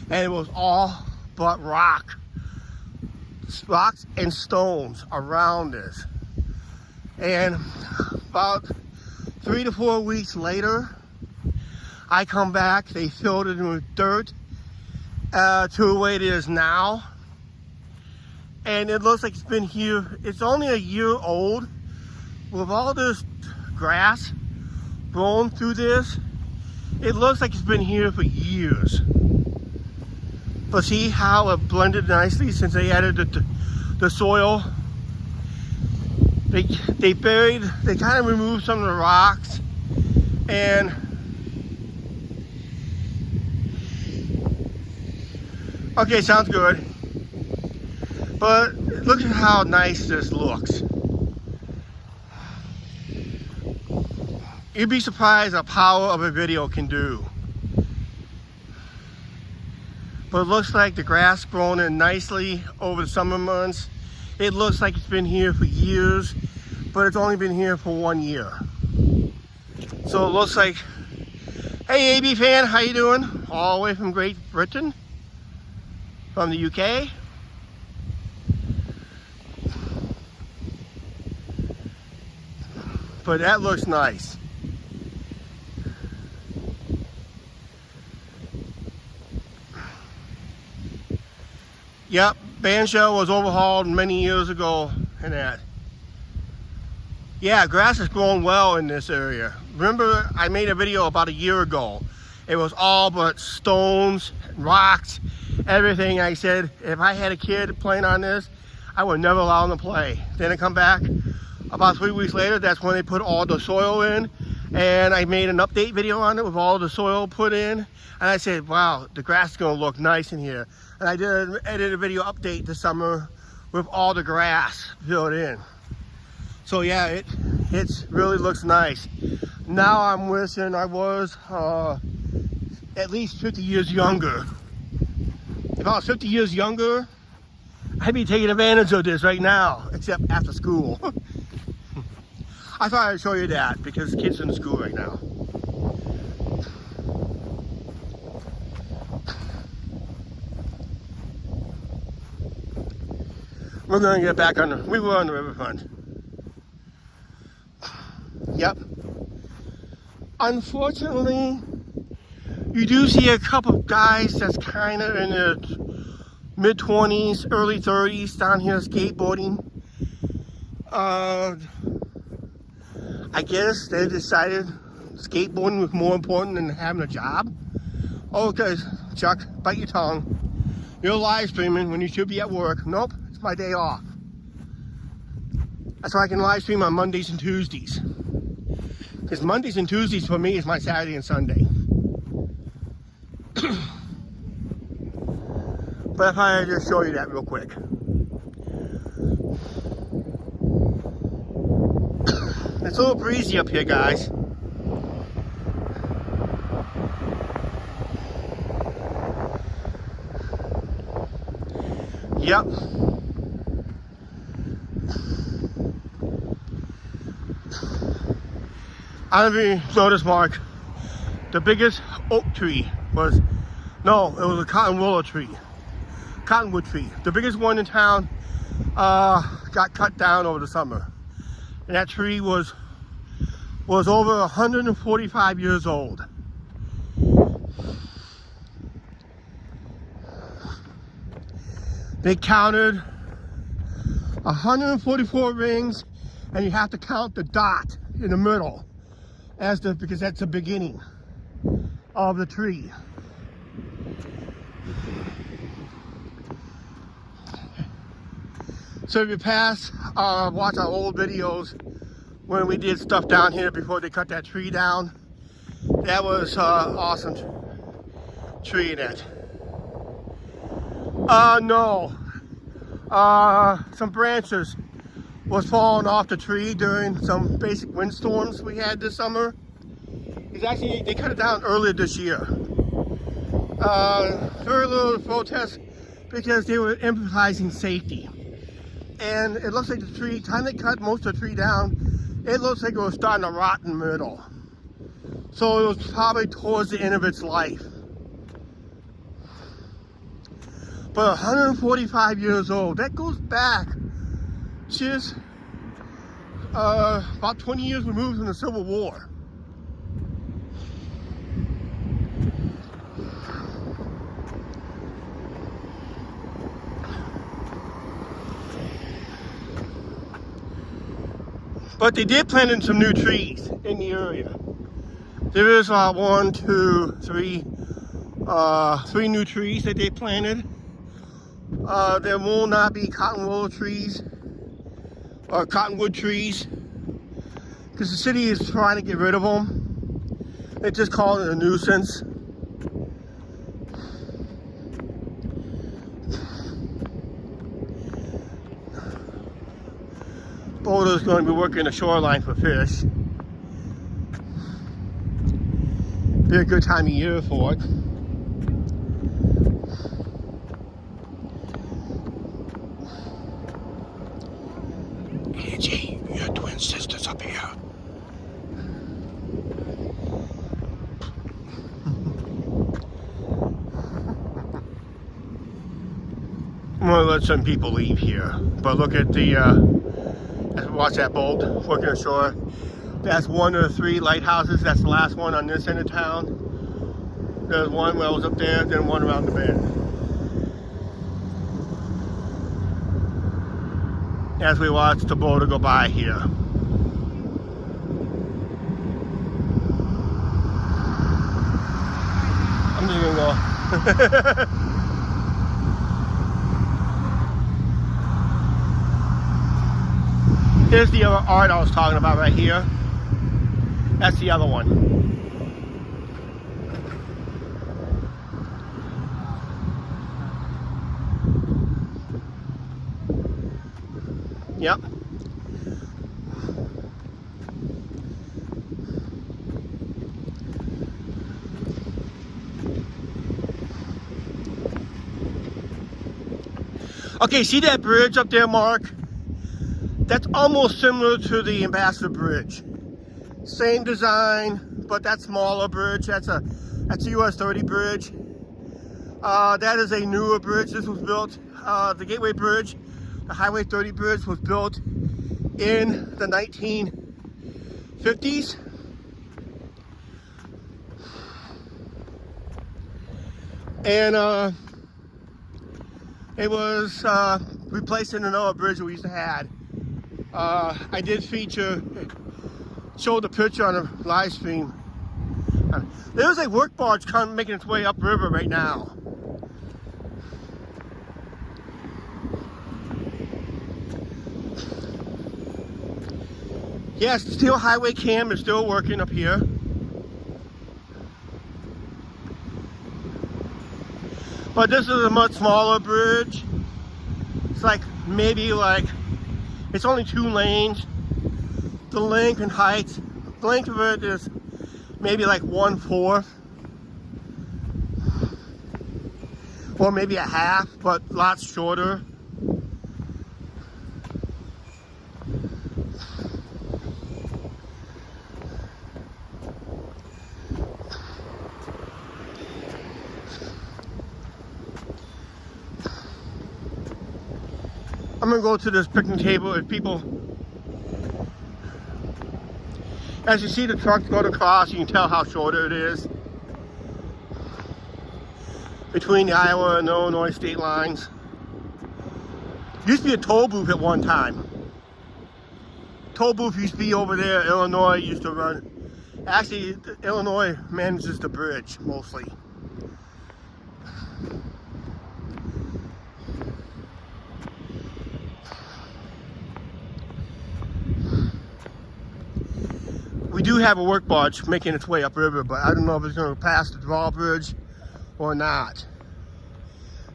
and it was all but rocks and stones around this. And about 3 to 4 weeks later, I come back, they filled it in with dirt to the way it is now. And it looks like it's been here, it's only a year old. With all this grass growing through this, it looks like it's been here for years. But see how it blended nicely since they added the soil. They kind of removed some of the rocks, and okay, sounds good. But look at how nice this looks. You'd be surprised at the power of a video can do. But it looks like the grass grown in nicely over the summer months. It looks like it's been here for years, but it's only been here for 1 year. So it looks like, hey AB fan, how you doing? All the way from Great Britain, from the UK. But that looks nice. Yep, bandshell was overhauled many years ago and that. Yeah, grass is growing well in this area. Remember, I made a video about a year ago. It was all but stones, rocks, everything. I said, if I had a kid playing on this, I would never allow them to play. Then I come back about 3 weeks later, that's when they put all the soil in, and I made an update video on it with all the soil put in, and I said, wow, the grass is gonna look nice in here. And I did an edited video update this summer with all the grass filled in. So yeah, it really looks nice. Now I'm wishing I was at least 50 years younger. If I was 50 years younger, I'd be taking advantage of this right now, except after school. I thought I'd show you that because kids are in school right now. We're going to get back on we were on the riverfront. Yep. Unfortunately, you do see a couple of guys that's kind of in their mid-20s, early 30s down here skateboarding. I guess they decided skateboarding was more important than having a job. Okay, Chuck, bite your tongue. You're live streaming when you should be at work. Nope, it's my day off. That's why I can live stream on Mondays and Tuesdays. Because Mondays and Tuesdays for me is my Saturday and Sunday. But if I just show you that real quick. It's a little breezy up here, guys. Yep. I don't know if you noticed, Mark. The biggest oak tree was, no, it was a cottonwood tree. The biggest one in town got cut down over the summer. And that tree was over 145 years old. They counted 144 rings, and you have to count the dot in the middle because that's the beginning of the tree. So if you watch our old videos when we did stuff down here before they cut that tree down, that was awesome tree in it. No. Some branches was falling off the tree during some basic windstorms we had this summer. It's actually, they cut it down earlier this year. Very little protest because they were emphasizing safety. And it looks like the tree, time they cut most of the tree down, it looks like it was starting to rot in the middle. So it was probably towards the end of its life. But 145 years old, that goes back just about 20 years removed from the Civil War. But they did plant in some new trees in the area. There is three new trees that they planted. There will not be cottonwood trees or cottonwood trees because the city is trying to get rid of them. They just call it a nuisance. Boulder's going to be working the shoreline for fish. Be a good time of year for it. Angie, your twin sister's up here. I'm gonna let some people leave here, but look at the watch that boat working ashore. That's one of the three lighthouses. That's the last one on this end of town. There's one where I was up there, then one around the bend. As we watch the boat go by here. I'm just gonna go. Here's the other art I was talking about right here. That's the other one. Yep. Okay, see that bridge up there, Mark? That's almost similar to the Ambassador Bridge. Same design, but that smaller bridge, that's a US 30 bridge. That is a newer bridge. This was built, the Gateway Bridge, the Highway 30 bridge was built in the 1950s. And it was replacing another bridge we used to have. I did show the picture on a live stream. There's a work barge making its way upriver right now. Yes, the steel highway cam is still working up here. But this is a much smaller bridge. It's it's only 2 lanes. The length and height, the length of it is maybe like 1/4. Or maybe a half, but lots shorter. I'm gonna go to this picnic table and people, as you see the trucks going across, you can tell how shorter it is between the Iowa and the Illinois state lines. Used to be a toll booth at one time. Toll booth used to be over there. Illinois used to run. Actually, Illinois manages the bridge mostly. We do have a work barge making its way upriver, but I don't know if it's going to pass the drawbridge or not.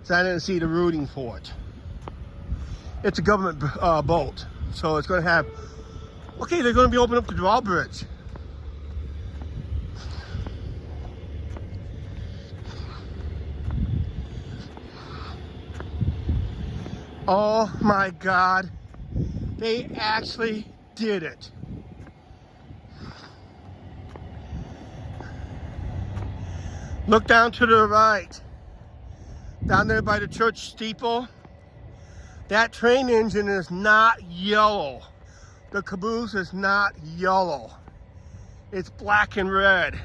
So I didn't see the routing for it. It's a government boat, so it's going to have. Okay, they're going to be opening up the drawbridge. Oh my God! They actually did it. Look down to the right, down there by the church steeple. That train engine is not yellow. The caboose is not yellow. It's black and red.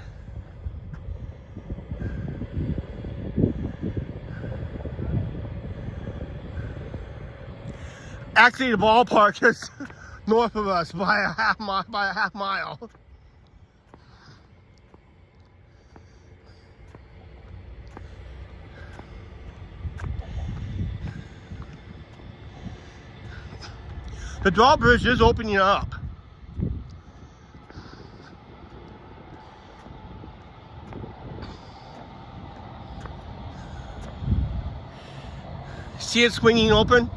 Actually, the ballpark is north of us by a half mile. The drawbridge is opening up. See it swinging open?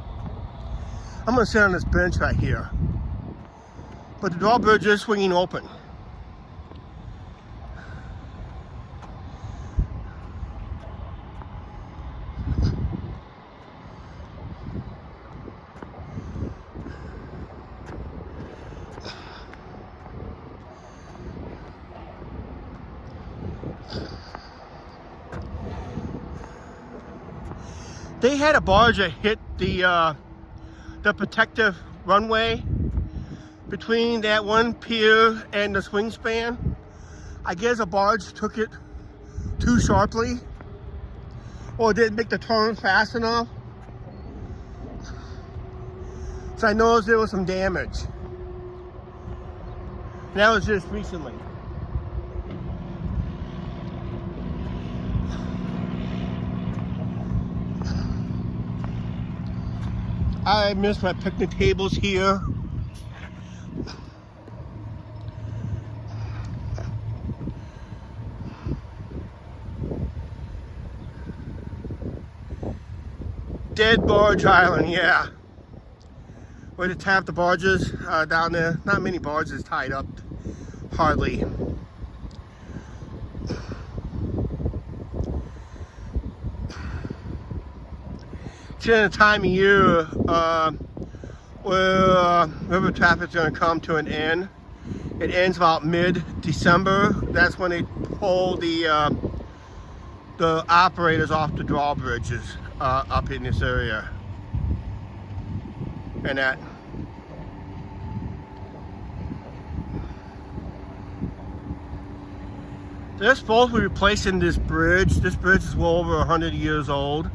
I'm gonna sit on this bench right here. But the drawbridge is swinging open. They had a barge that hit the protective runway between that one pier and the swing span. I guess a barge took it too sharply or didn't make the turn fast enough. So I noticed there was some damage. And that was just recently. I miss my picnic tables here. Dead Barge Island, yeah. Where they tap the barges down there. Not many barges tied up, hardly. It's in a time of year where river traffic's going to come to an end. It ends about mid-December. That's when they pull the operators off the drawbridges up in this area. And that. They're supposed to be replacing this bridge. This bridge is well over 100 years old.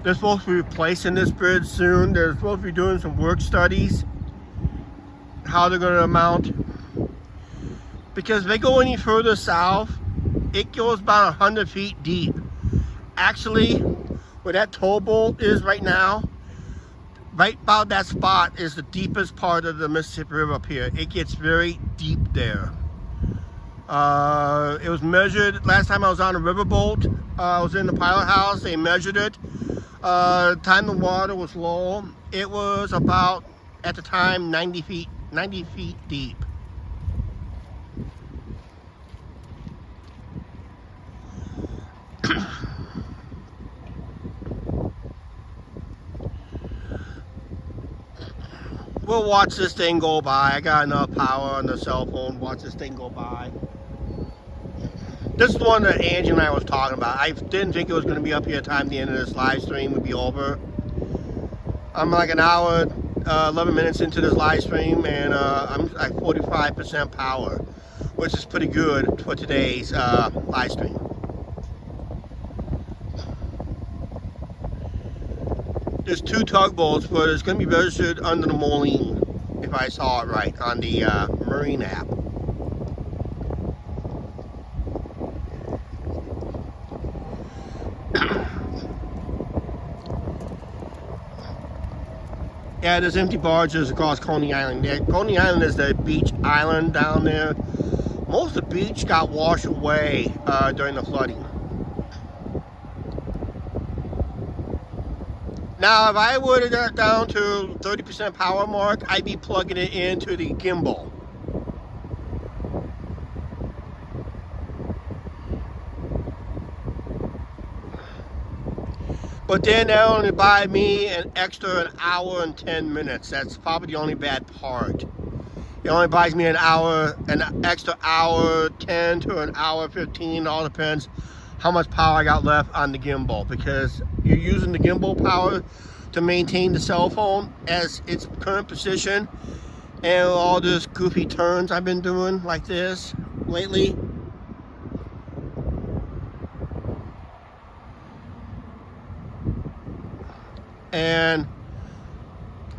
They're supposed to be replacing this bridge soon. They're supposed to be doing some work studies, how they're going to mount. Because if they go any further south, it goes about 100 feet deep. Actually, where that toll bolt is right now, right about that spot is the deepest part of the Mississippi River up here. It gets very deep there. It was measured last time I was on a riverboat. I was in the pilot house. They measured it. Time the water was low, it was about, at the time, 90 feet deep. We'll watch this thing go by. I got enough power on the cell phone. Watch this thing go by. This is the one that Angie and I was talking about. I didn't think it was going to be up here time the end of this live stream would be over. I'm like an hour, 11 minutes into this live stream, and I'm at 45% power, which is pretty good for today's live stream. There's 2 tugboats, but it's going to be registered under the Moline, if I saw it right, on the Marine app. Yeah, there's empty barges across Coney Island. Yeah, Coney Island is the beach island down there. Most of the beach got washed away during the flooding. Now, if I were to get down to 30% power mark, I'd be plugging it into the gimbal. But then they'll only buy me an extra 1 hour and 10 minutes. That's probably the only bad part. It only buys me an extra hour 10 to an hour 15. All depends how much power I got left on the gimbal, because you're using the gimbal power to maintain the cell phone as its current position, and all these goofy turns I've been doing like this lately. And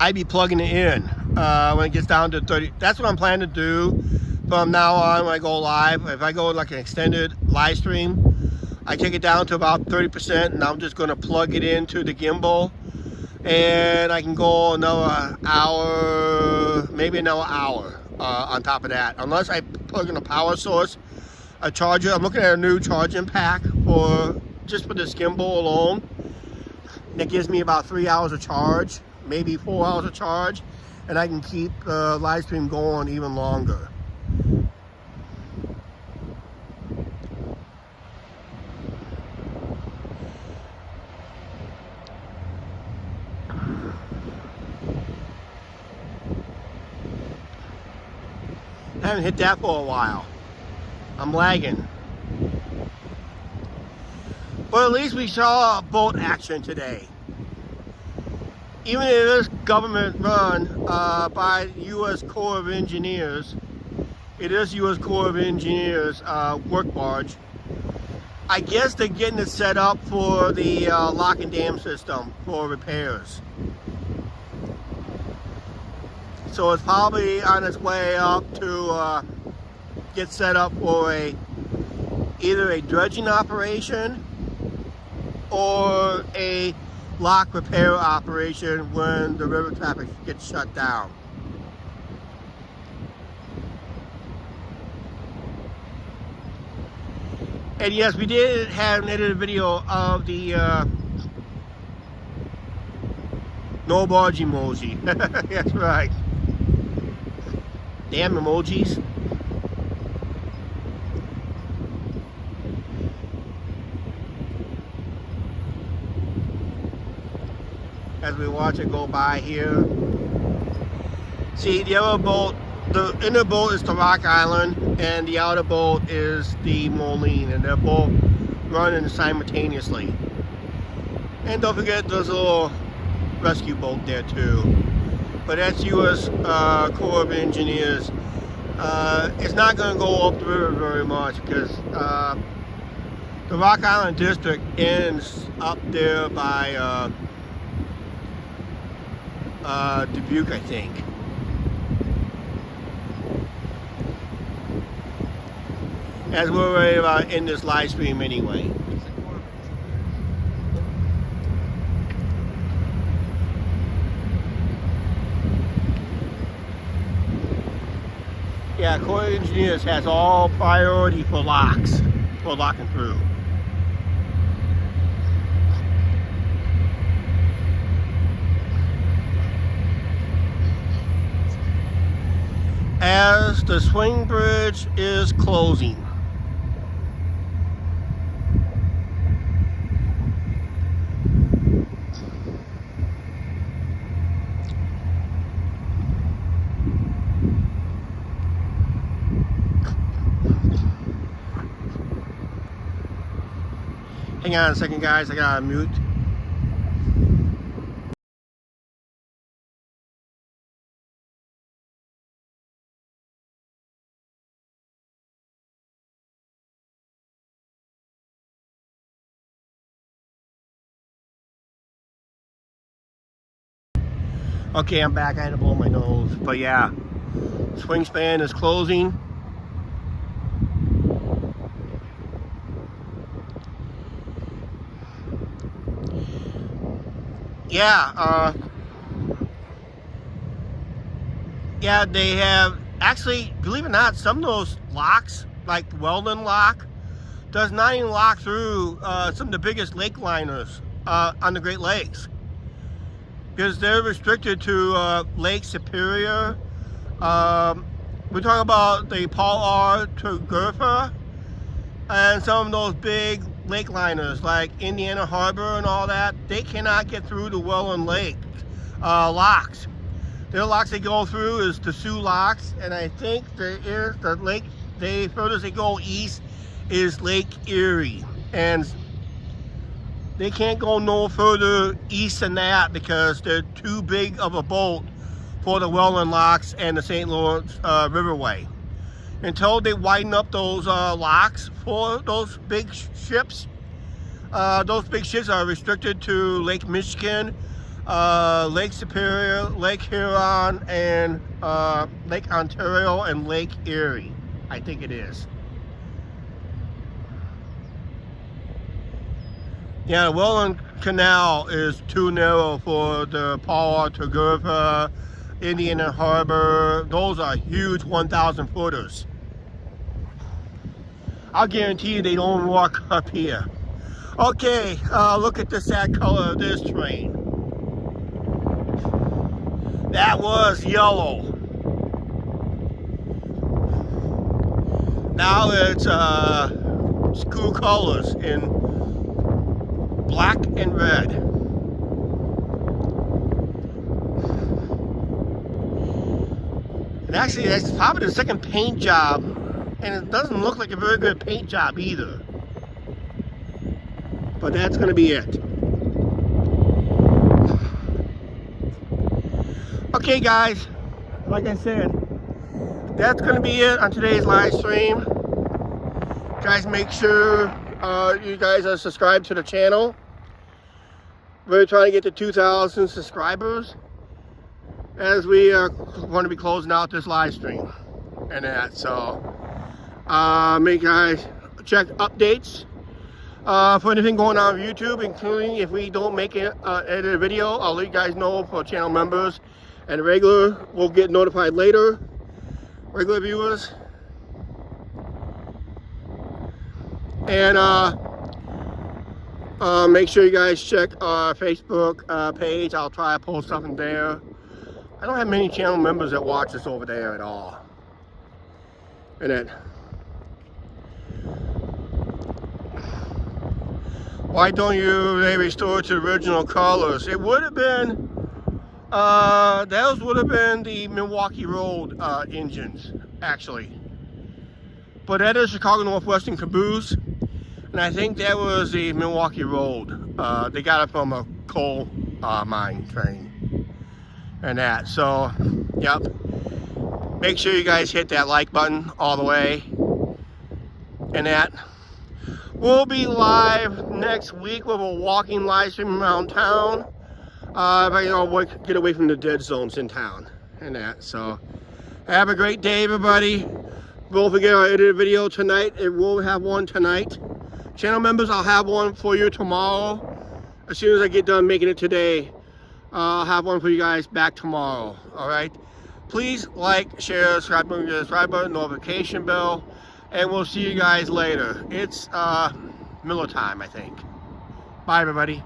I'd be plugging it in when it gets down to 30. That's what I'm planning to do from now on when I go live. If I go like an extended live stream, I take it down to about 30%, and I'm just going to plug it into the gimbal, and I can go another hour, maybe another hour on top of that, unless I plug in a power source, a charger. I'm looking at a new charging pack just for this gimbal alone. That gives me about 3 hours of charge, maybe 4 hours of charge, and I can keep the live stream going even longer. I haven't hit that for a while. I'm lagging. But at least we saw boat action today. Even if it is government run by U.S. Corps of Engineers, it is U.S. Corps of Engineers work barge. I guess they're getting it set up for the lock and dam system for repairs. So it's probably on its way up to get set up for either a dredging operation or a lock repair operation when the river traffic gets shut down. And yes, we did have an edited video of the no barge emoji. That's right. Damn emojis. As we watch it go by here. See, the other boat, the inner boat is the Rock Island, and the outer boat is the Moline, and they're both running simultaneously. And don't forget, there's a little rescue boat there too. But that's U.S. Corps of Engineers It's not going to go up the river very much because the Rock Island District ends up there by Dubuque, I think. As we're ready about in this live stream anyway. Yeah, Corps of Engineers has all priority for locks, for locking through. As the swing bridge is closing. Hang on a second, guys, I gotta mute. Okay, I'm back. I had to blow my nose. But yeah, swing span is closing. Yeah, yeah, they have, actually, believe it or not, some of those locks, like the Weldon lock, does not even lock through some of the biggest lake liners on the Great Lakes. Because they're restricted to Lake Superior. We're talking about the Paul R. Turgurfa and some of those big lake liners like Indiana Harbor and all that. They cannot get through the Welland Lake locks. Their locks they go through is the Sioux locks, and I think there is the lake, the furthest they go east is Lake Erie, and they can't go no further east than that because they're too big of a boat for the Welland locks and the St. Lawrence Riverway. Until they widen up those locks for those big ships, are restricted to Lake Michigan, Lake Superior, Lake Huron, and Lake Ontario, and Lake Erie, I think it is. Yeah, the Welland Canal is too narrow for the Paul R. Turgurfa, Indiana Harbor. Those are huge 1,000 footers. I'll guarantee you they don't walk up here. Okay, look at the sad color of this train. That was yellow. Now it's school colors in black and red. And actually, that's probably the second paint job, and it doesn't look like a very good paint job either. But that's going to be it. Okay, guys, like I said, that's going to be it on today's live stream. Guys, make sure you guys are subscribed to the channel. We're trying to get to 2,000 subscribers as we are going to be closing out this live stream and that. So make guys check updates for anything going on YouTube, including if we don't make it edit a video. I'll let you guys know for channel members, and regular will get notified later. Regular viewers. And make sure you guys check our Facebook page. I'll try to post something there. I don't have many channel members that watch us over there at all. And then, why don't you restore to original colors? It would have been, those would have been the Milwaukee Road engines, actually. But that is Chicago Northwestern Caboose. And I think that was the Milwaukee Road. They got it from a coal mine train and that. So, yep. Make sure you guys hit that like button all the way. And that. We'll be live next week with a walking live stream around town. If I get away from the dead zones in town and that. So have a great day, everybody. Don't forget I edited a video tonight. It will have one tonight. Channel members, I'll have one for you tomorrow. As soon as I get done making it today, I'll have one for you guys back tomorrow. All right. Please like, share, subscribe, the subscribe button, notification bell, and we'll see you guys later. It's Miller time, I think. Bye, everybody.